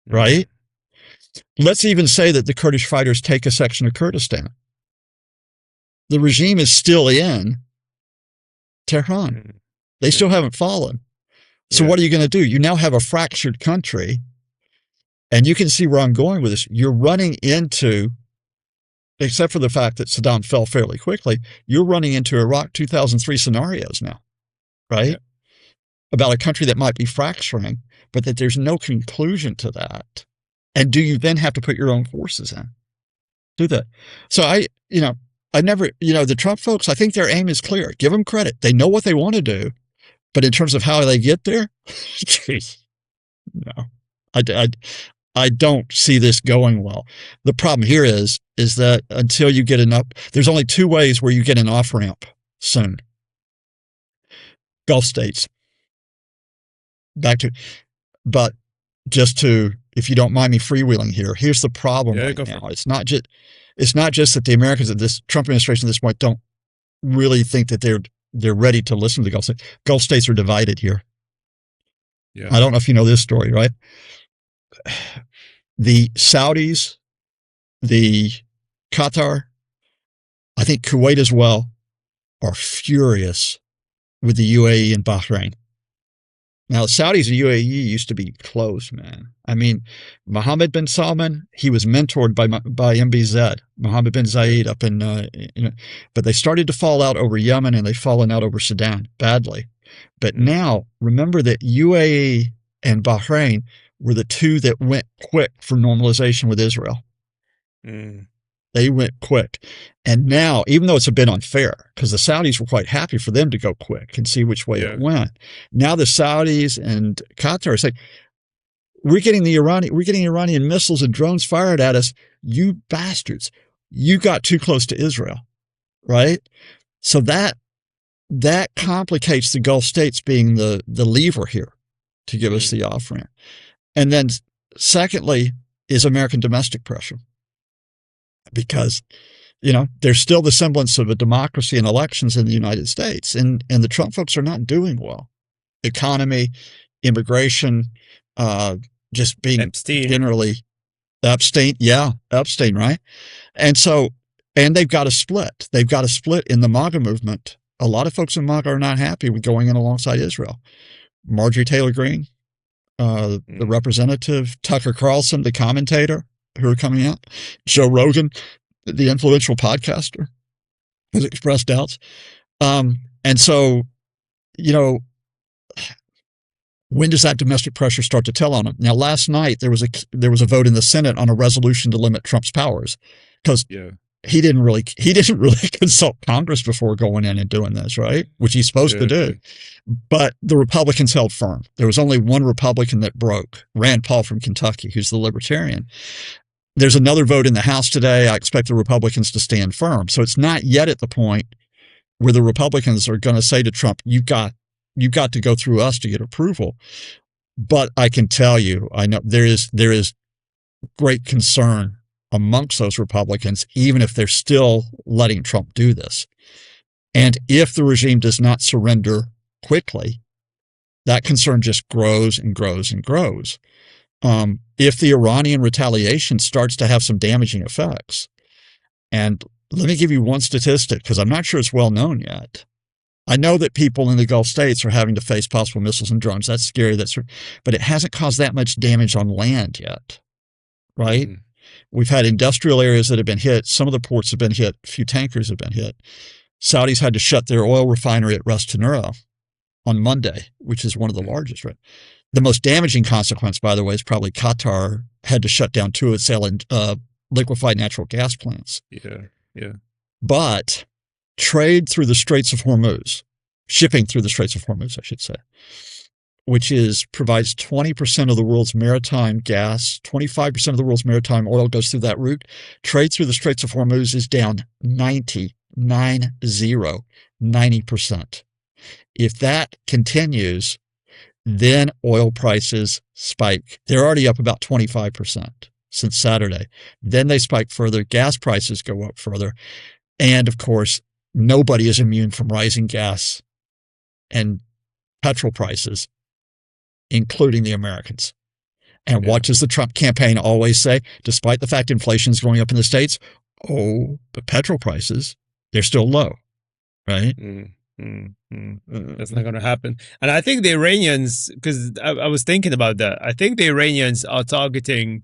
right? Let's even say that the Kurdish fighters take a section of Kurdistan. The regime is still in Tehran. They still haven't fallen. So what are you going to do? You now have a fractured country, and you can see where I'm going with this. You're running into, except for the fact that Saddam fell fairly quickly, you're running into Iraq 2003 scenarios now, right? About a country that might be fracturing, but that there's no conclusion to that. And do you then have to put your own forces in? Do that. So I never, the Trump folks, I think their aim is clear. Give them credit. They know what they want to do. But in terms of how they get there, geez, no, I don't see this going well. The problem here is that until you get there's only two ways where you get an off-ramp soon. Gulf states. But if you don't mind me freewheeling here, here's the problem right now. It's not just that the Americans at this Trump administration at this point don't really think that they're ready to listen to the Gulf states. Gulf states are divided here. Yeah. I don't know if you know this story, right? The Saudis, the Qatar, I think Kuwait as well, are furious with the UAE and Bahrain. Now, the Saudis and UAE used to be close, man. I mean, Mohammed bin Salman, he was mentored by MBZ, Mohammed bin Zayed up in, but they started to fall out over Yemen, and they've fallen out over Sudan badly. But now, remember that UAE and Bahrain were the two that went quick for normalization with Israel. They went quick. And now, even though it's a bit unfair, because the Saudis were quite happy for them to go quick and see which way it went. Now the Saudis and Qatar are saying, we're getting Iranian missiles and drones fired at us. You bastards. You got too close to Israel, right? So that complicates the Gulf states being the lever here to give us the off-ramp. And then secondly is American domestic pressure. Because, there's still the semblance of a democracy and elections in the United States. And the Trump folks are not doing well. Economy, immigration, just being generally abstain, right? And so, and they've got a split. They've got a split in the MAGA movement. A lot of folks in MAGA are not happy with going in alongside Israel. Marjorie Taylor Greene, the representative, Tucker Carlson, the commentator, who are coming out, Joe Rogan, the influential podcaster, has expressed doubts. And so, when does that domestic pressure start to tell on him? Now, last night there was a vote in the Senate on a resolution to limit Trump's powers, because he didn't really consult Congress before going in and doing this, right? Which he's supposed to do. But the Republicans held firm. There was only one Republican that broke, Rand Paul from Kentucky, who's the libertarian. There's another vote in the House today. I expect the Republicans to stand firm. So it's not yet at the point where the Republicans are going to say to Trump, you've got to go through us to get approval. But I can tell you, I know there is great concern amongst those Republicans, even if they're still letting Trump do this. And if the regime does not surrender quickly, that concern just grows and grows and grows. If the Iranian retaliation starts to have some damaging effects, and let me give you one statistic because I'm not sure it's well known yet. I know that people in the Gulf states are having to face possible missiles and drones. That's scary. But it hasn't caused that much damage on land yet, right? Mm-hmm. We've had industrial areas that have been hit. Some of the ports have been hit. A few tankers have been hit. Saudis had to shut their oil refinery at Ras Tanura on Monday, which is one of the largest, right? The most damaging consequence, by the way, is probably Qatar had to shut down 2 of its liquefied natural gas plants. Yeah. But trade through the Straits of Hormuz, shipping through the Straits of Hormuz, I should say, which provides 20% of the world's maritime gas, 25% of the world's maritime oil goes through that route. Trade through the Straits of Hormuz is down 90%. If that continues, then oil prices spike. They're already up about 25% since Saturday. Then they spike further. Gas prices go up further. And of course, nobody is immune from rising gas and petrol prices, including the Americans. And what does the Trump campaign always say? Despite the fact inflation is going up in the States, but petrol prices, they're still low, right? That's not going to happen. And I think the Iranians, because I was thinking about that, I think the Iranians are targeting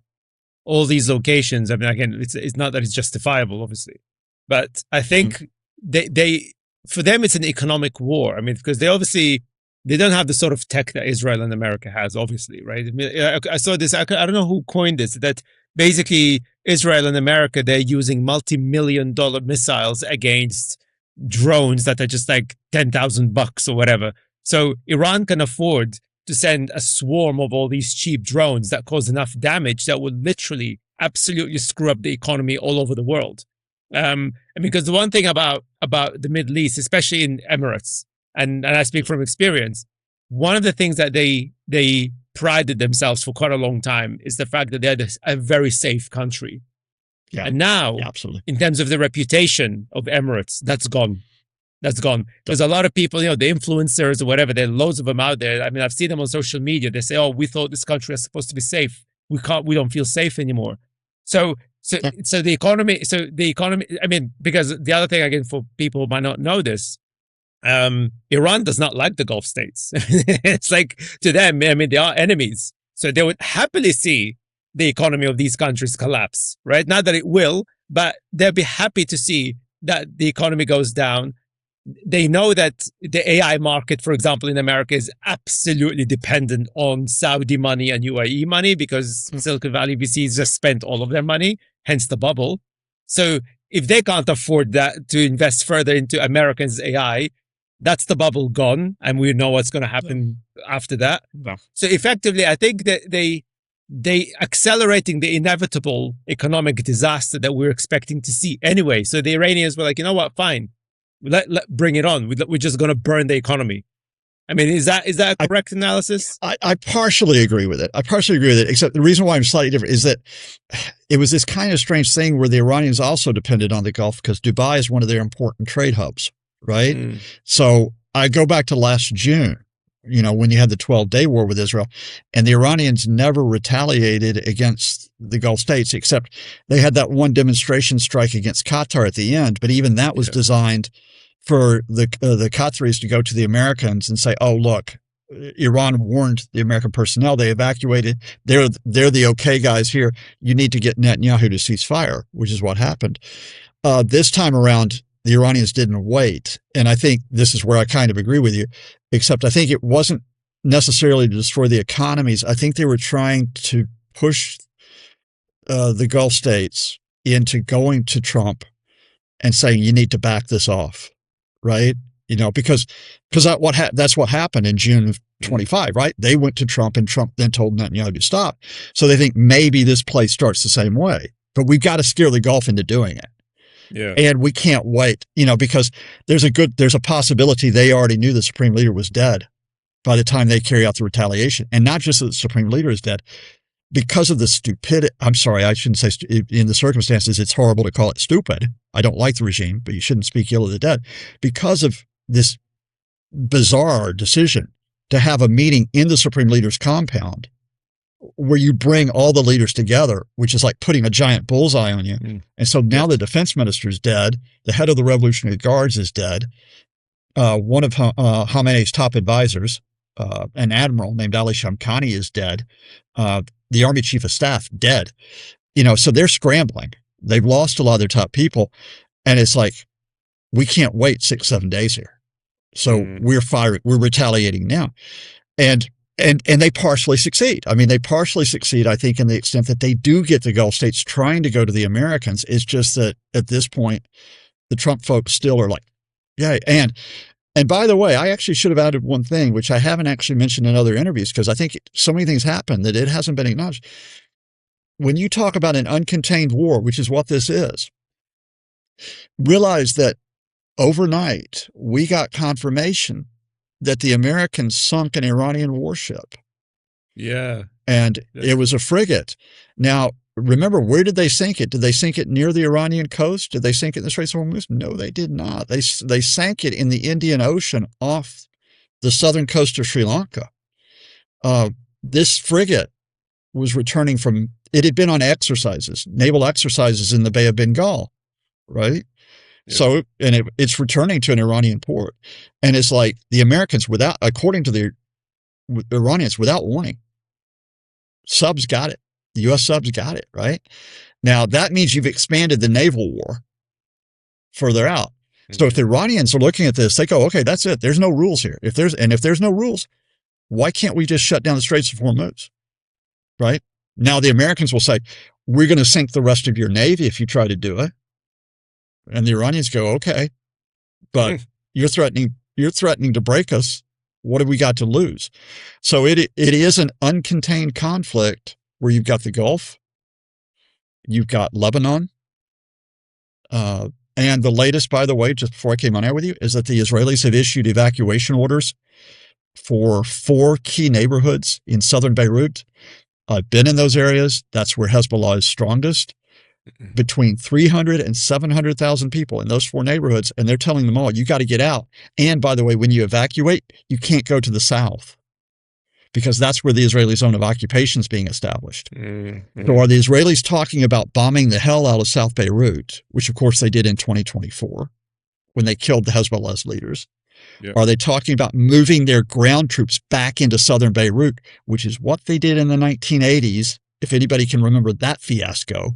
all these locations. I mean, again, it's not that it's justifiable, obviously, but I think they for them, it's an economic war. I mean, because they don't have the sort of tech that Israel and America has, obviously, right? I mean, I saw this, I don't know who coined this, that basically Israel and America, they're using multi-million-dollar missiles against drones that are just like $10,000 or whatever. So Iran can afford to send a swarm of all these cheap drones that cause enough damage that would literally absolutely screw up the economy all over the world. And because the one thing about the Middle East, especially in Emirates, and I speak from experience, one of the things that they prided themselves for quite a long time is the fact that they're a very safe country. Yeah. And now, absolutely, in terms of the reputation of Emirates, that's gone. That's gone. There's a lot of people, the influencers or whatever, there are loads of them out there. I mean, I've seen them on social media. They say, we thought this country was supposed to be safe. We don't feel safe anymore. So the economy, I mean, because the other thing, again, for people who might not know this, Iran does not like the Gulf states. It's like, to them, I mean, they are enemies. So they would happily see the economy of these countries collapse, right? Not that it will, but they'll be happy to see that the economy goes down. They know that the AI market, for example, in America is absolutely dependent on Saudi money and UAE money because Silicon Valley VCs just spent all of their money, hence the bubble. So if they can't afford that to invest further into Americans' AI, that's the bubble gone, and we know what's going to happen after that. Yeah. So effectively, I think that they accelerating the inevitable economic disaster that we're expecting to see anyway. So the Iranians were like, you know what, fine, let bring it on. We're just going to burn the economy. I mean, is that a correct analysis? I partially agree with it. Except the reason why I'm slightly different is that it was this kind of strange thing where the Iranians also depended on the Gulf because Dubai is one of their important trade hubs, right? So I go back to last June, when you had the 12-day war with Israel, and the Iranians never retaliated against the Gulf states, except they had that one demonstration strike against Qatar at the end. But even that was designed for the Qataris to go to the Americans and say, oh, look, Iran warned the American personnel. They evacuated. They're the okay guys here. You need to get Netanyahu to cease fire, which is what happened. This time around, the Iranians didn't wait. And I think this is where I kind of agree with you, except I think it wasn't necessarily to destroy the economies. I think they were trying to push the Gulf states into going to Trump and saying, you need to back this off, right? Because that's what happened in June of 25, right? They went to Trump and Trump then told Netanyahu to stop. So they think maybe this place starts the same way, but we've got to scare the Gulf into doing it. Yeah. And we can't wait, because there's a possibility they already knew the Supreme Leader was dead by the time they carry out the retaliation. And not just that the Supreme Leader is dead, because of the stupidity. I'm sorry, I shouldn't say in the circumstances, it's horrible to call it stupid. I don't like the regime, but you shouldn't speak ill of the dead. Because of this bizarre decision to have a meeting in the Supreme Leader's compound where you bring all the leaders together, which is like putting a giant bullseye on you. And so now the defense minister is dead. The head of the Revolutionary Guards is dead. One of Khamenei's top advisors, an admiral named Ali Shamkhani, is dead. The army chief of staff, dead. So they're scrambling. They've lost a lot of their top people. And it's like, we can't wait 6-7 days here. So we're retaliating now. And they partially succeed. I mean, they partially succeed, I think, in the extent that they do get the Gulf states trying to go to the Americans. It's just that at this point, the Trump folks still are like, yeah. And by the way, I actually should have added one thing, which I haven't actually mentioned in other interviews, because I think so many things happen that it hasn't been acknowledged. When you talk about an uncontained war, which is what this is, realize that overnight we got confirmation that the Americans sunk an Iranian warship. Yeah. And it was a frigate. Now, remember, where did they sink it? Did they sink it near the Iranian coast? Did they sink it in the Straits of Hormuz? No, they did not. They sank it in the Indian Ocean off the southern coast of Sri Lanka. This frigate was returning from, it had been on naval exercises in the Bay of Bengal, right? Yeah. So, and it's returning to an Iranian port. And it's like the Americans, according to the Iranians, without warning, subs got it. The U.S. subs got it, right? Now, that means you've expanded the naval war further out. So if the Iranians are looking at this, they go, okay, that's it. There's no rules here. If there's no rules, why can't we just shut down the Straits of Hormuz, right? Now, the Americans will say, we're going to sink the rest of your Navy if you try to do it. And the Iranians go, okay, but you're threatening to break us. What have we got to lose? So it is an uncontained conflict where you've got the Gulf, you've got Lebanon, and the latest, by the way, just before I came on air with you, is that the Israelis have issued evacuation orders for 4 key neighborhoods in southern Beirut. I've been in those areas. That's where Hezbollah is strongest. Between 300 and 700,000 people in those 4 neighborhoods, and they're telling them all, you got to get out. And by the way, when you evacuate, you can't go to the south because that's where the Israeli zone of occupation is being established. So are the Israelis talking about bombing the hell out of South Beirut, which of course they did in 2024 when they killed the Hezbollah's leaders? Yeah. Are they talking about moving their ground troops back into southern Beirut, which is what they did in the 1980s, if anybody can remember that fiasco,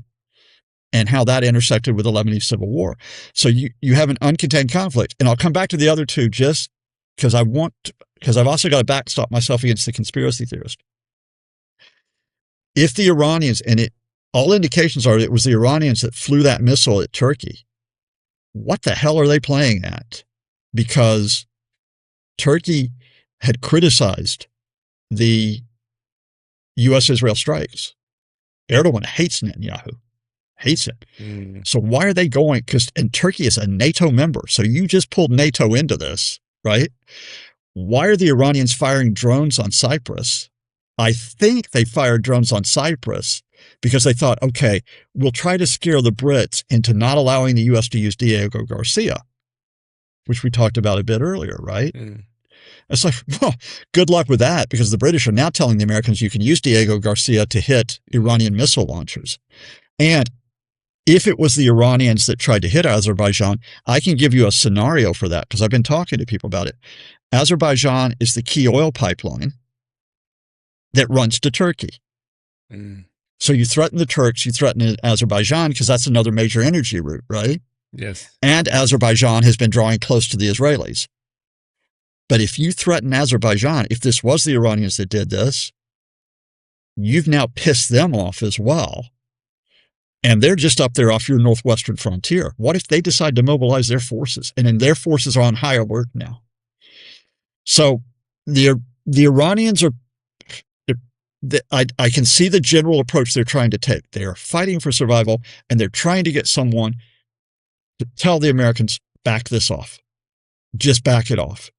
and how that intersected with the Lebanese Civil War. So you have an uncontained conflict. And I'll come back to the other two just because I've also got to backstop myself against the conspiracy theorist. If the Iranians, all indications are it was the Iranians that flew that missile at Turkey, what the hell are they playing at? Because Turkey had criticized the U.S.-Israel strikes. Erdogan hates Netanyahu. Hates it. So why are they going? And Turkey is a NATO member. So you just pulled NATO into this, right? Why are the Iranians firing drones on Cyprus? I think they fired drones on Cyprus because they thought, okay, we'll try to scare the Brits into not allowing the U.S. to use Diego Garcia, which we talked about a bit earlier, right? It's like, well, good luck with that, because the British are now telling the Americans you can use Diego Garcia to hit Iranian missile launchers. And if it was the Iranians that tried to hit Azerbaijan, I can give you a scenario for that because I've been talking to people about it. Azerbaijan is the key oil pipeline that runs to Turkey. So you threaten the Turks, you threaten Azerbaijan because that's another major energy route, right? Yes. And Azerbaijan has been drawing close to the Israelis. But if you threaten Azerbaijan, if this was the Iranians that did this, you've now pissed them off as well. And they're just up there off your northwestern frontier. What if they decide to mobilize their forces? And then their forces are on high alert now. So the Iranians are, I can see the general approach they're trying to take. They are fighting for survival, and they're trying to get someone to tell the Americans, back this off. Just back it off.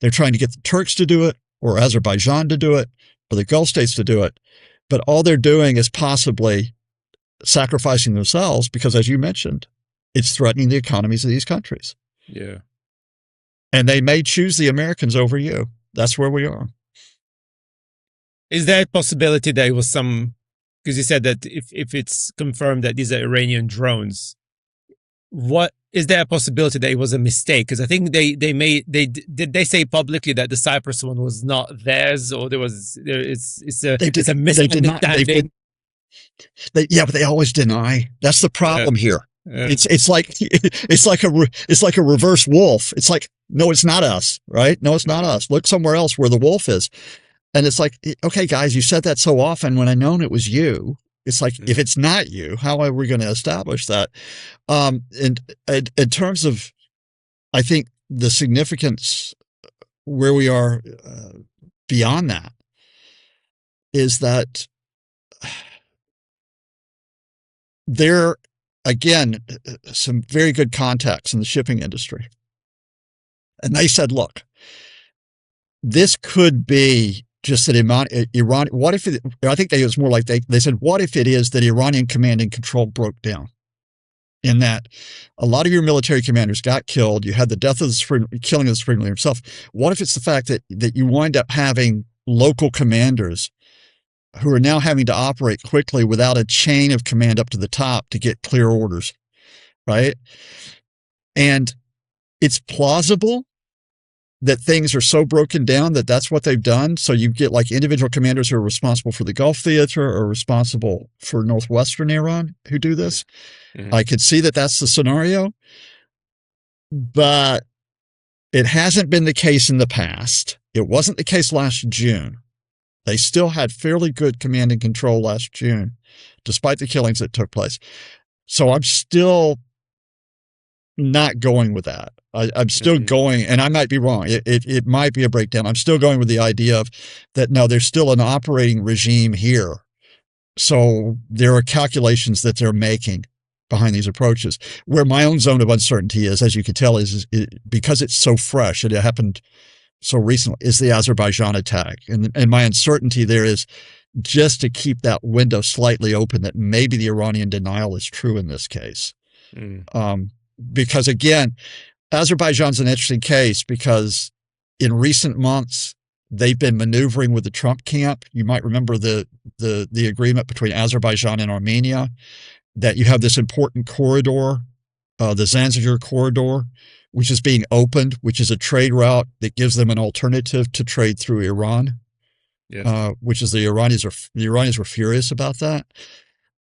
They're trying to get the Turks to do it, or Azerbaijan to do it, or the Gulf states to do it. But all they're doing is possibly sacrificing themselves because, as you mentioned, it's threatening the economies of these countries. Yeah. And they may choose the Americans over you. That's where we are. Is there a possibility that it was some, because you said that if it's confirmed that these are Iranian drones, what is there a possibility that it was a mistake? Because I think they say publicly that the Cyprus one was not theirs, or it's a misunderstanding. Yeah, but they always deny. That's the problem here. Yeah. It's like a reverse wolf. It's like, no, it's not us, right? No, it's not us. Look somewhere else where the wolf is. And it's like, okay, guys, you said that so often when I known it was you. It's like, if it's not you, how are we going to establish that? In terms of, I think the significance where we are beyond that is that there, again, some very good contacts in the shipping industry. And they said, look, this could be just that Iran, what if it, I think it was more like they said, what if it is that Iranian command and control broke down? In that a lot of your military commanders got killed. You had the death of the killing of the Supreme Leader himself. What if it's the fact that you wind up having local commanders who are now having to operate quickly without a chain of command up to the top to get clear orders, right? And it's plausible that things are so broken down that that's what they've done. So you get like individual commanders who are responsible for the Gulf theater or responsible for northwestern Iran who do this. Mm-hmm. I could see that that's the scenario, but it hasn't been the case in the past. It wasn't the case last June. They still had fairly good command and control last June, despite the killings that took place. So I'm still not going with that. I'm still going, and I might be wrong. It might be a breakdown. I'm still going with the idea of that, no, there's still an operating regime here. So there are calculations that they're making behind these approaches. Where my own zone of uncertainty is, as you can tell, is because it's so fresh, it happened so recently, is the Azerbaijan attack. And my uncertainty there is just to keep that window slightly open that maybe the Iranian denial is true in this case. Because again, Azerbaijan's an interesting case because in recent months, they've been maneuvering with the Trump camp. You might remember the agreement between Azerbaijan and Armenia that you have this important corridor, the Zanzibar corridor, which is being opened, which is a trade route that gives them an alternative to trade through Iran. Yes. Which is the Iranians were furious about that.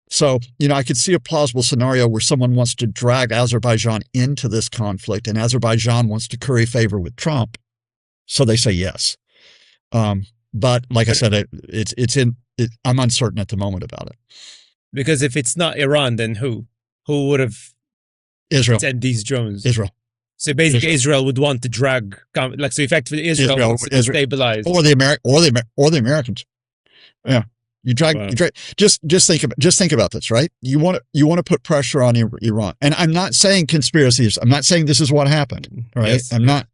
So, I could see a plausible scenario where someone wants to drag Azerbaijan into this conflict and Azerbaijan wants to curry favor with Trump. So they say yes. But like I said, I'm uncertain at the moment about it. Because if it's not Iran, then who? Who would have sent these drones? Israel. So basically Israel would want to drag, so effectively Israel wants to stabilize. Or the Americans. Yeah. You drag. Just think about this, right? You want to put pressure on Iran, and I'm not saying conspiracies. I'm not saying this is what happened, right? Yes, I'm not.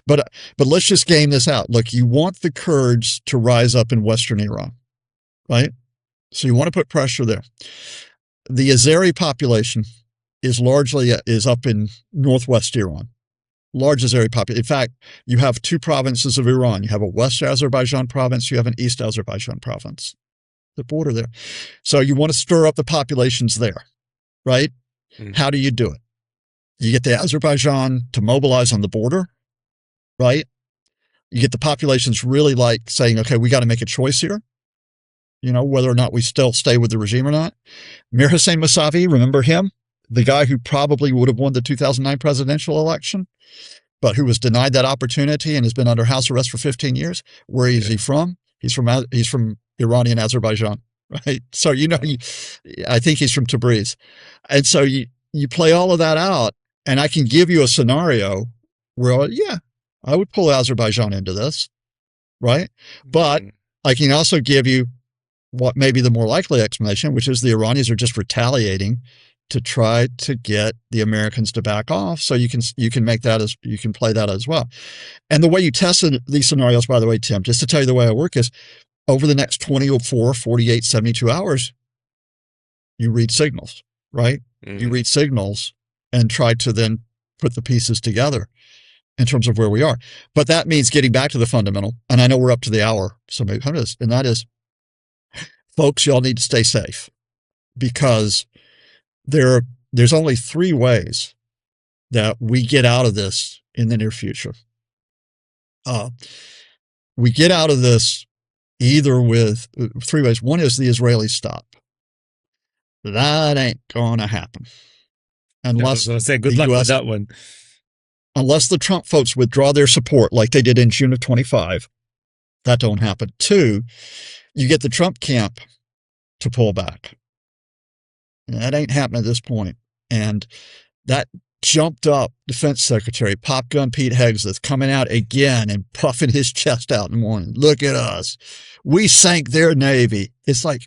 But let's just game this out. Look, you want the Kurds to rise up in Western Iran, right? So you want to put pressure there. The Azeri population is up in northwest Iran. Large Azeri population. In fact, you have two provinces of Iran. You have a West Azerbaijan province. You have an East Azerbaijan province. The border there. So you want to stir up the populations there, right? How do you do it? You get the Azerbaijan to mobilize on the border, right? You get the populations really like saying, okay, we got to make a choice here, whether or not we still stay with the regime or not. Mir Hossein Mousavi, remember him? The guy who probably would have won the 2009 presidential election, but who was denied that opportunity and has been under house arrest for 15 years. Where is he from? He's from Iranian Azerbaijan, right? So, I think he's from Tabriz. And so you play all of that out, and I can give you a scenario where, I would pull Azerbaijan into this, right? But I can also give you what may be the more likely explanation, which is the Iranians are just retaliating to try to get the Americans to back off. So you can make that you can play that as well. And the way you test these scenarios, by the way, Tim, just to tell you the way I work is over the next 24, 48, 72 hours, you read signals, right? You read signals and try to then put the pieces together. in terms of where we are. But that means getting back to the fundamental. And I know we're up to the hour, so maybe come to this. And that is, folks, y'all need to stay safe, because there's only three ways that we get out of this in the near future. We get out of this either with three ways. One is the Israelis stop. That ain't going to happen. Unless I was say good luck with that one. Unless the Trump folks withdraw their support like they did in June of 25, that don't happen. Two, you get the Trump camp to pull back. That ain't happening at this point. And that jumped up Defense Secretary Pop Gun Pete Hegseth coming out again and puffing his chest out in the morning. Look at us. We sank their Navy. It's like,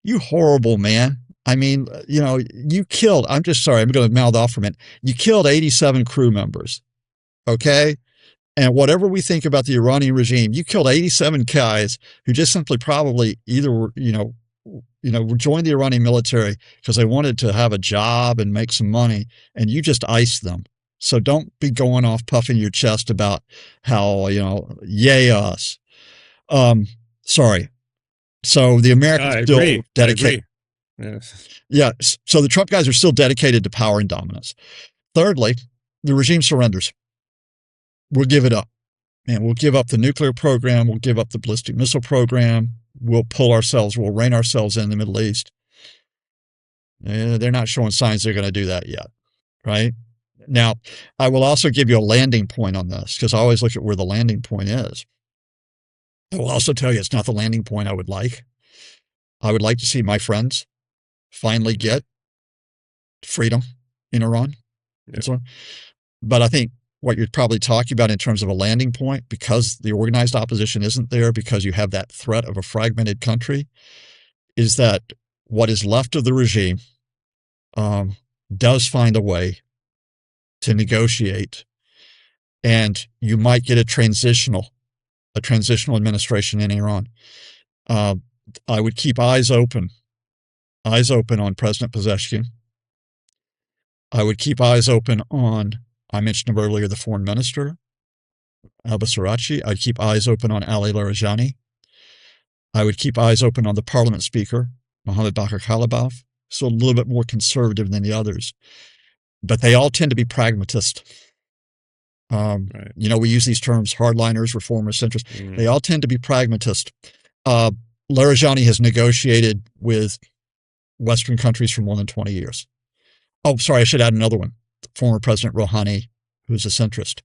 you horrible man. I mean, you killed, I'm just sorry, I'm going to mouth off for a minute. You killed 87 crew members, okay? And whatever we think about the Iranian regime, you killed 87 guys who just simply probably either, joined the Iranian military because they wanted to have a job and make some money, and you just iced them. So don't be going off puffing your chest about how, yay us. Sorry. So the Americans still dedicated. Yes. Yeah. So the Trump guys are still dedicated to power and dominance. Thirdly, the regime surrenders. We'll give it up. And we'll give up the nuclear program. We'll give up the ballistic missile program. We'll rein ourselves in the Middle East. They're not showing signs they're going to do that yet. Right? Now, I will also give you a landing point on this, because I always look at where the landing point is. I will also tell you it's not the landing point I would like. I would like to see my friends finally get freedom in Iran. Yep. And so on. But I think what you're probably talking about in terms of a landing point, because the organized opposition isn't there, because you have that threat of a fragmented country, is that what is left of the regime does find a way to negotiate, and you might get a transitional administration in Iran. I would keep eyes open on President Pezeshkian. I would keep eyes open on, I mentioned him earlier, the foreign minister, Abbas Araghchi. I'd keep eyes open on Ali Larijani. I would keep eyes open on the parliament speaker, Mohammed Bakr Kalibaf, so a little bit more conservative than the others. But they all tend to be pragmatists. Right. We use these terms, hardliners, reformers, centrists. Mm. They all tend to be pragmatists. Larijani has negotiated with Western countries for more than 20 years. Oh, sorry, I should add another one. Former President Rouhani, who's a centrist.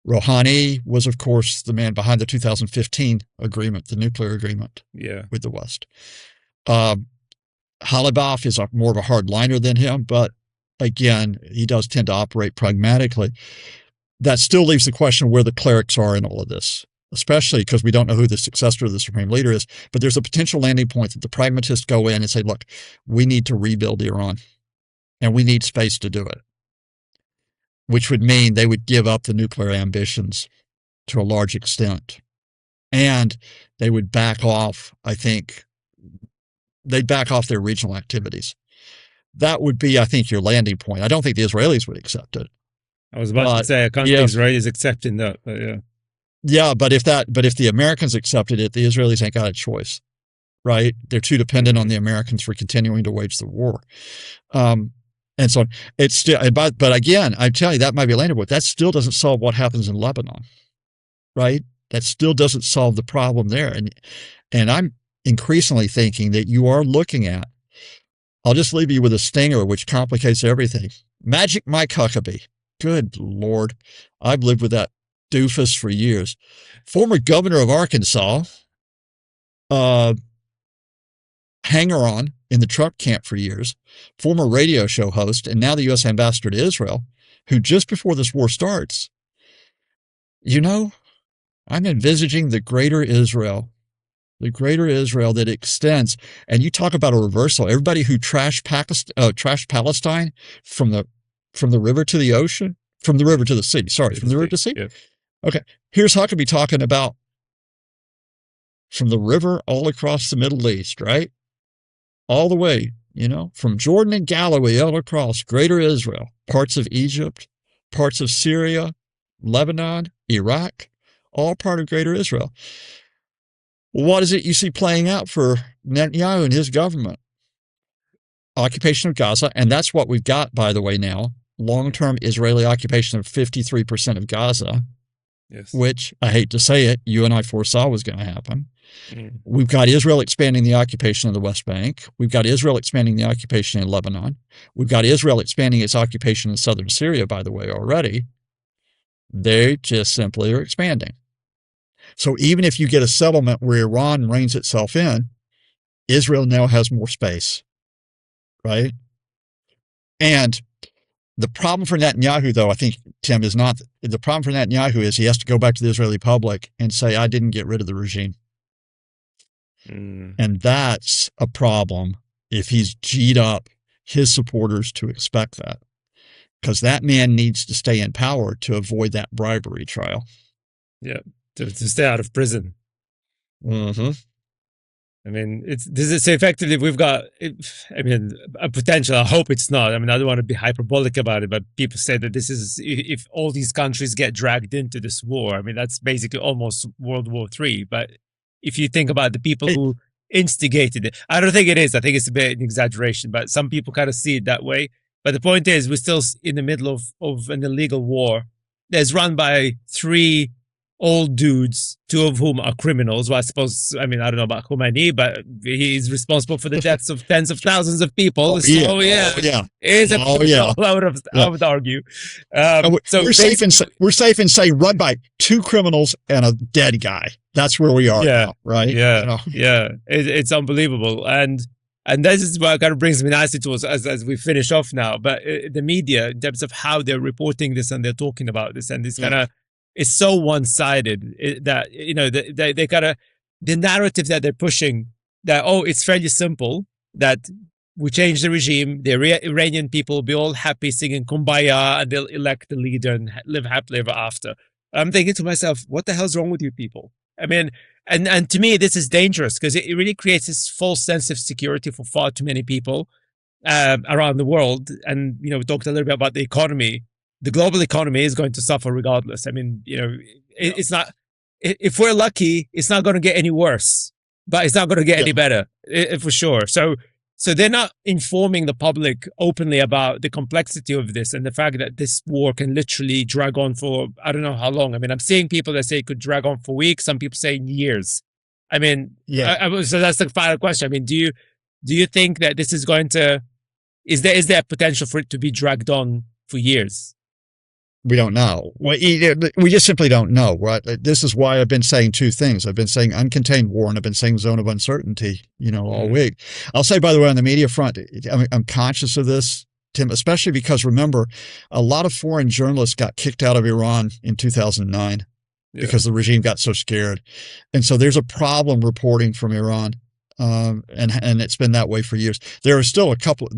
Rouhani was, of course, the man behind the 2015 agreement, the nuclear agreement with the West. Kalibaf is more of a hardliner than him, but again, he does tend to operate pragmatically. That still leaves the question of where the clerics are in all of this, especially because we don't know who the successor of the supreme leader is. But there's a potential landing point that the pragmatists go in and say, look, we need to rebuild Iran, and we need space to do it, which would mean they would give up the nuclear ambitions to a large extent. And they would back off, I think, they'd back off their regional activities. That would be, I think, your landing point. I don't think the Israelis would accept it. I was about to say, I can't think Israelis accepting that, but yeah. Yeah, but if the Americans accepted it, the Israelis ain't got a choice, right? They're too dependent on the Americans for continuing to wage the war. And so it's still, but again, I tell you, that might be a landing point. That still doesn't solve what happens in Lebanon, right? That still doesn't solve the problem there. And I'm increasingly thinking that you are looking at, I'll just leave you with a stinger, which complicates everything. Magic Mike Huckabee. Good Lord. I've lived with that doofus for years. Former governor of Arkansas, hanger-on in the Trump camp for years, former radio show host, and now the U.S. ambassador to Israel, who just before this war starts, I'm envisaging the greater Israel that extends. And you talk about a reversal. Everybody who trashed Palestine from the river to the ocean, from the river to the sea. Sorry, from the river to the sea. Yeah. Okay. Here's Huckabee talking about from the river all across the Middle East, right? All the way, from Jordan and Galilee all across greater Israel, parts of Egypt, parts of Syria, Lebanon, Iraq, all part of Greater Israel. What is it you see playing out for Netanyahu and his government? Occupation of Gaza, and that's what we've got, by the way, now. Long-term Israeli occupation of 53% of Gaza, Yes. which, I hate to say it, you and I foresaw was going to happen. Mm. We've got Israel expanding the occupation of the West Bank. We've got Israel expanding the occupation in Lebanon. We've got Israel expanding its occupation in southern Syria, by the way, already. They just simply are expanding. So even if you get a settlement where Iran reins itself in, Israel now has more space, right? And the problem for Netanyahu, though, I think, Tim, is not the problem for Netanyahu is he has to go back to the Israeli public and say, I didn't get rid of the regime. And that's a problem if he's G'd up his supporters to expect that, because that man needs to stay in power to avoid that bribery trial. Yeah, to stay out of prison. Mm-hmm. I mean, this is effectively we've got. I mean, a potential. I hope it's not. I mean, I don't want to be hyperbolic about it, but people say that this is if all these countries get dragged into this war. I mean, that's basically almost World War III. But if you think about the people who instigated it, I don't think it is. I think it's a bit an exaggeration, but some people kind of see it that way. But the point is, we're still in the middle of an illegal war that's run by three old dudes, two of whom are criminals. Well, I suppose, I mean, I don't know about Khomeini, but he's responsible for the deaths of tens of thousands of people. Oh, yeah. So, yeah. Oh, yeah. Is a yeah. I would argue. So we're safe and say run by two criminals and a dead guy. That's where we are now, right? Yeah. You know? Yeah. It's unbelievable. And this is what kind of brings me nicely to us as we finish off now. But the media, in terms of how they're reporting this and they're talking about this, and this kind of, it's so one-sided that, you know, they kind of, the narrative that they're pushing that, oh, it's fairly simple, that we change the regime, the Iranian people will be all happy singing Kumbaya, and they'll elect the leader and live happily ever after. I'm thinking to myself, what the hell's wrong with you people? I mean, and to me, this is dangerous because it really creates this false sense of security for far too many people around the world. And, you know, we talked a little bit about the economy. The global economy is going to suffer regardless. I mean, you know, it's not, if we're lucky, it's not going to get any worse, but it's not going to get any better for sure. So they're not informing the public openly about the complexity of this and the fact that this war can literally drag on for, I don't know how long. I mean, I'm seeing people that say it could drag on for weeks. Some people say years. I mean, so that's the final question. I mean, do you think that this is going to, is there potential for it to be dragged on for years? We don't know. We just simply don't know, right? This is why I've been saying two things. I've been saying uncontained war, and I've been saying zone of uncertainty, you know, all week. I'll say, by the way, on the media front, I'm conscious of this, Tim, especially because, remember, a lot of foreign journalists got kicked out of Iran in 2009 because the regime got so scared. And so there's a problem reporting from Iran. And it's been that way for years. There were a couple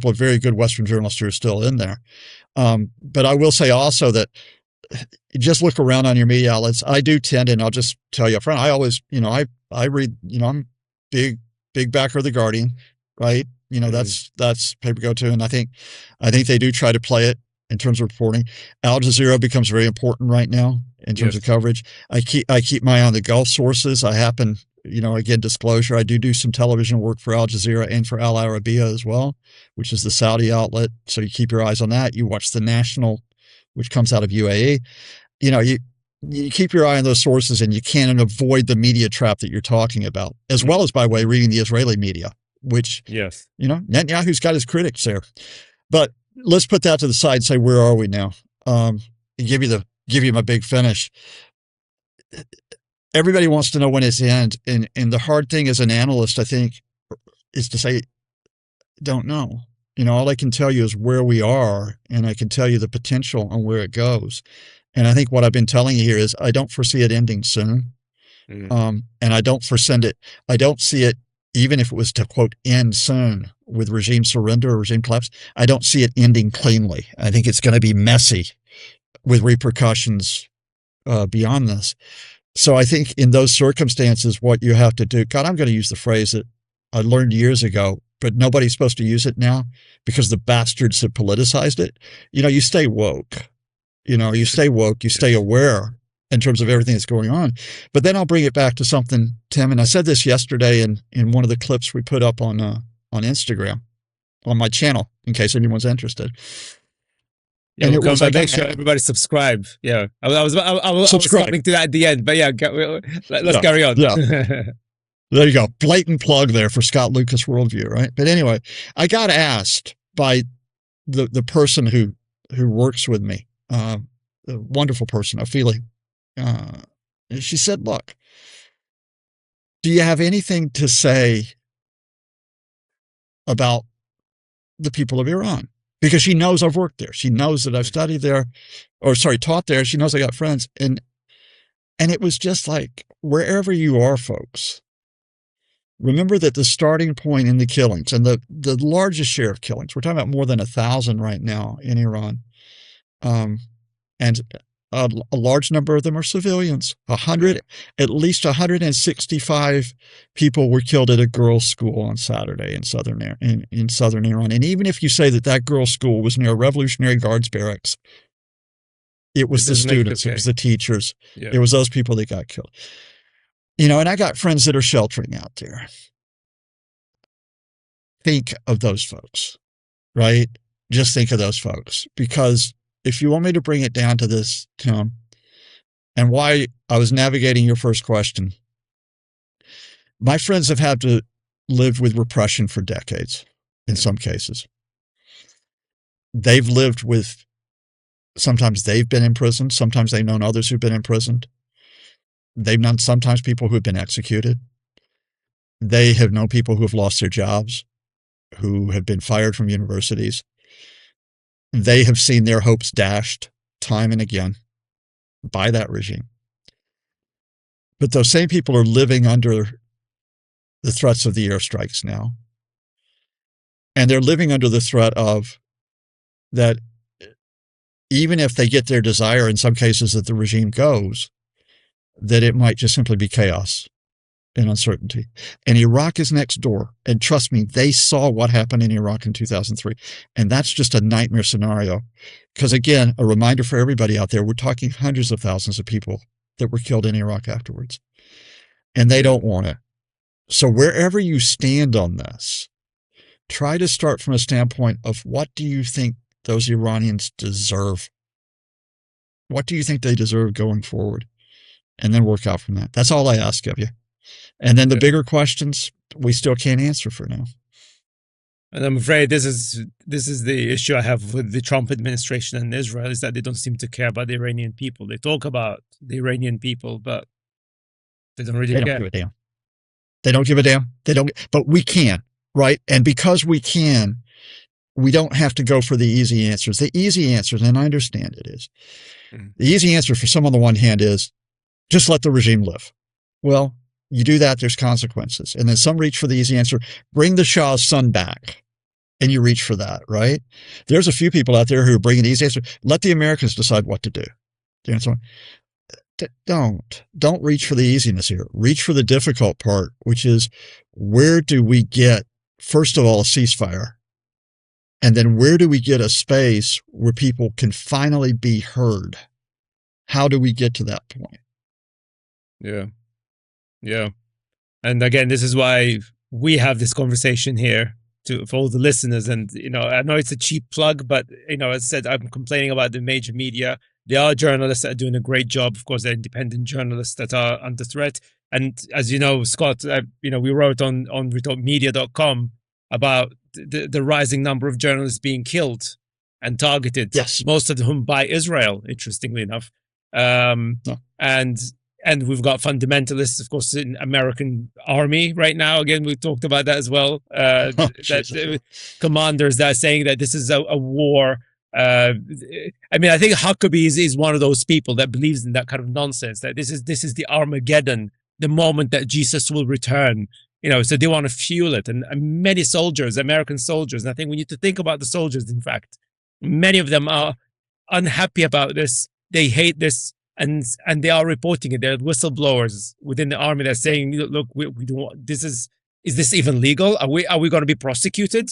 of very good Western journalists who are still in there. But I will say also that just look around on your media outlets. I do tend, and I'll just tell you up front, I always, you know, I read, you know, I'm big backer of the Guardian, right? You know, that's paper go to, and I think they do try to play it in terms of reporting. Al Jazeera becomes very important right now in terms of coverage. I keep my eye on the Gulf sources. I happen, you know, again, disclosure, I do some television work for Al Jazeera and for Al Arabiya as well, which is the Saudi outlet. So you keep your eyes on that. You watch the National, which comes out of UAE. You know, you keep your eye on those sources, and you can't avoid the media trap that you're talking about, as well as, by the way, reading the Israeli media, which, you know, Netanyahu's got his critics there. But let's put that to the side and say, where are we now? Give you my big finish. Everybody wants to know when it's end. And the hard thing as an analyst, I think, is to say, don't know. You know, all I can tell you is where we are, and I can tell you the potential and where it goes. And I think what I've been telling you here is I don't foresee it ending soon. And I don't see it, even if it was to, quote, end soon with regime surrender or regime collapse, I don't see it ending cleanly. I think it's going to be messy with repercussions beyond this. So I think in those circumstances, what you have to do, God, I'm going to use the phrase that I learned years ago, but nobody's supposed to use it now because the bastards have politicized it. You know, you stay woke. You stay woke, you stay aware in terms of everything that's going on. But then I'll bring it back to something, Tim, and I said this yesterday in one of the clips we put up on Instagram, on my channel, in case anyone's interested. Yeah, and we'll it was make sure everybody subscribe. Yeah, I was coming to that at the end, but yeah, let's carry on. Yeah. There you go. Blatant plug there for Scott Lucas Worldview, right? But anyway, I got asked by the person who works with me, a wonderful person, Ophelia. She said, look, do you have anything to say about the people of Iran? Because she knows I've worked there. She knows that I've studied there, taught there. She knows I got friends. And it was just like, wherever you are, folks, remember that the starting point in the killings, and the largest share of killings, we're talking about more than 1,000 right now in Iran, and a large number of them are civilians. At least 165 people were killed at a girls' school on Saturday in southern Iran. And even if you say that girls' school was near a Revolutionary Guards barracks, it was the students, it was the teachers, it was those people that got killed. And I got friends that are sheltering out there. Think of those folks, right? Just think of those folks, because if you want me to bring it down to this, Tim, and why I was navigating your first question, my friends have had to live with repression for decades, in some cases. They've lived with, sometimes they've been imprisoned, sometimes they've known others who've been imprisoned. They've known sometimes people who have been executed. They have known people who have lost their jobs, who have been fired from universities. They have seen their hopes dashed time and again by that regime. But those same people are living under the threats of the airstrikes now. And they're living under the threat of that even if they get their desire, in some cases that the regime goes, that it might just simply be chaos and uncertainty. And Iraq is next door. And trust me, they saw what happened in Iraq in 2003. And that's just a nightmare scenario. Because again, a reminder for everybody out there, we're talking hundreds of thousands of people that were killed in Iraq afterwards. And they don't want it. So wherever you stand on this, try to start from a standpoint of what do you think those Iranians deserve? What do you think they deserve going forward? And then work out from that. That's all I ask of you. And then the bigger questions, we still can't answer for now. And I'm afraid this is the issue I have with the Trump administration and Israel, is that they don't seem to care about the Iranian people. They talk about the Iranian people, but they don't really care. They don't give a damn. They don't give a damn. But we can, right? And because we can, we don't have to go for the easy answers. The easy answers, and I understand it is, the easy answer for some on the one hand is just let the regime live. Well, you do that, there's consequences. And then some reach for the easy answer, bring the Shah's son back. And you reach for that, right? There's a few people out there who are bringing the easy answer. Let the Americans decide what to do. Don't reach for the easiness here. Reach for the difficult part, which is where do we get, first of all, a ceasefire? And then where do we get a space where people can finally be heard? How do we get to that point? Yeah. And again, this is why we have this conversation here for all the listeners. And, I know it's a cheap plug, but, as I said, I'm complaining about the major media. There are journalists that are doing a great job. Of course, they're independent journalists that are under threat. And as you know, Scott, we wrote on retortmedia.com about the rising number of journalists being killed and targeted. Yes. Most of them by Israel, interestingly enough. And we've got fundamentalists, of course, in American army right now. Again, we talked about that as well. Commanders that are saying that this is a war. I think Huckabee is one of those people that believes in that kind of nonsense, that this is the Armageddon, the moment that Jesus will return. So they want to fuel it. And many soldiers, American soldiers, and I think we need to think about the soldiers, in fact. Many of them are unhappy about this. They hate this. And they are reporting it. There are whistleblowers within the army that are saying, "Look, we don't want, is this even legal? Are we going to be prosecuted?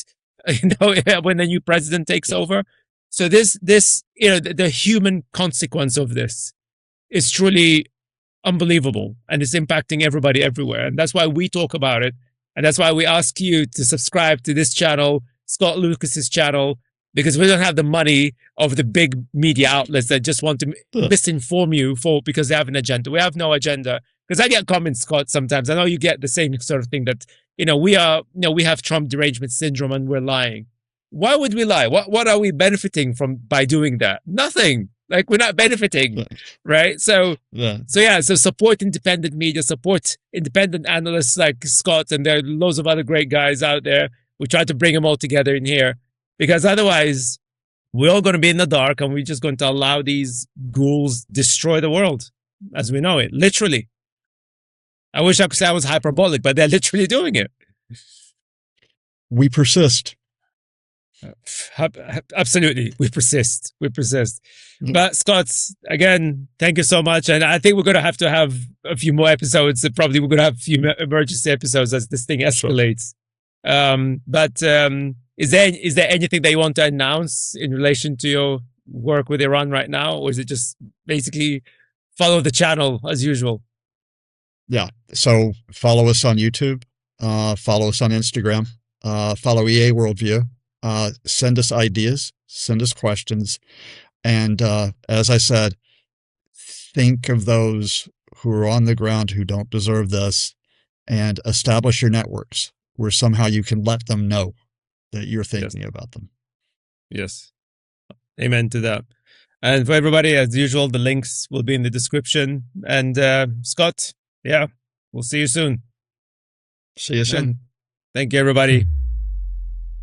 When the new president takes over?" So this, you know, the human consequence of this is truly unbelievable, and it's impacting everybody everywhere. And that's why we talk about it. And that's why we ask you to subscribe to this channel, Scott Lucas's channel, because we don't have the money of the big media outlets that just want to misinform you because they have an agenda. We have no agenda. Because I get comments, Scott, sometimes. I know you get the same sort of thing that, you know, we have Trump derangement syndrome and we're lying. Why would we lie? What are we benefiting from by doing that? Nothing. Like, we're not benefiting, right? So support independent media, support independent analysts like Scott, and there are loads of other great guys out there. We try to bring them all together in here, because otherwise we're all going to be in the dark, and we're just going to allow these ghouls destroy the world as we know it, literally. I wish I could say I was hyperbolic, but they're literally doing it. We persist. Absolutely. We persist. But Scott, again, thank you so much. And I think we're going to have a few more episodes. Probably we're going to have a few emergency episodes as this thing escalates. Sure. Is there anything that you want to announce in relation to your work with Iran right now? Or is it just basically follow the channel as usual? Yeah. So follow us on YouTube, follow us on Instagram, follow EA Worldview. Send us ideas, send us questions. And as I said, think of those who are on the ground who don't deserve this, and establish your networks where somehow you can let them know that you're thinking about them. Yes. Amen to that. And for everybody, as usual, the links will be in the description. And Scott, we'll see you soon. See you soon. And thank you, everybody.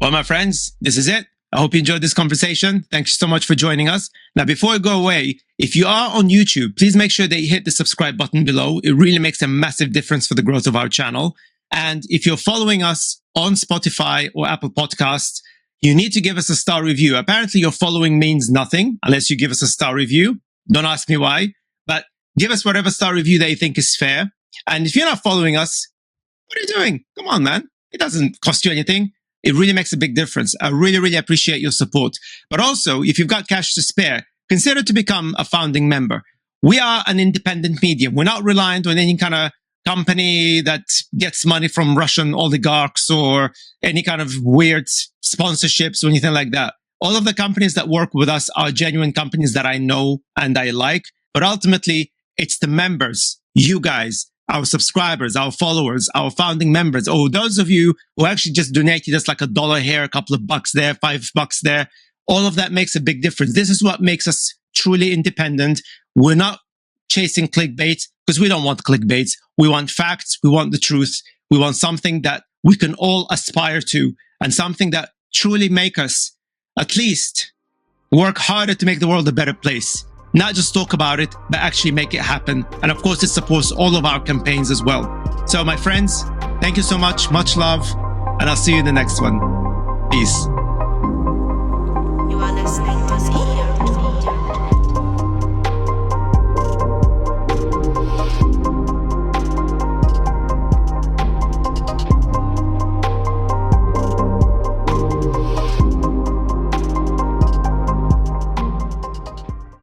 Well, my friends, this is it. I hope you enjoyed this conversation. Thank you so much for joining us. Now, before I go away, if you are on YouTube, please make sure that you hit the subscribe button below. It really makes a massive difference for the growth of our channel. And if you're following us on Spotify or Apple Podcasts, you need to give us a star review. Apparently, your following means nothing unless you give us a star review. Don't ask me why, but give us whatever star review that you think is fair. And if you're not following us, what are you doing? Come on, man. It doesn't cost you anything. It really makes a big difference. I really, really appreciate your support. But also, if you've got cash to spare, consider to become a founding member. We are an independent medium. We're not reliant on any kind of company that gets money from Russian oligarchs or any kind of weird sponsorships or anything like that. All of the companies that work with us are genuine companies that I know and I like. But ultimately, it's the members, you guys, our subscribers, our followers, our founding members, or those of you who actually just donated us like $1 here, a couple of bucks there, $5 there. All of that makes a big difference. This is what makes us truly independent. We're not chasing clickbait because we don't want clickbait. We want facts. We want the truth. We want something that we can all aspire to, and something that truly make us at least work harder to make the world a better place. Not just talk about it, but actually make it happen. And of course, it supports all of our campaigns as well. So my friends, thank you so much. Much love. And I'll see you in the next one. Peace.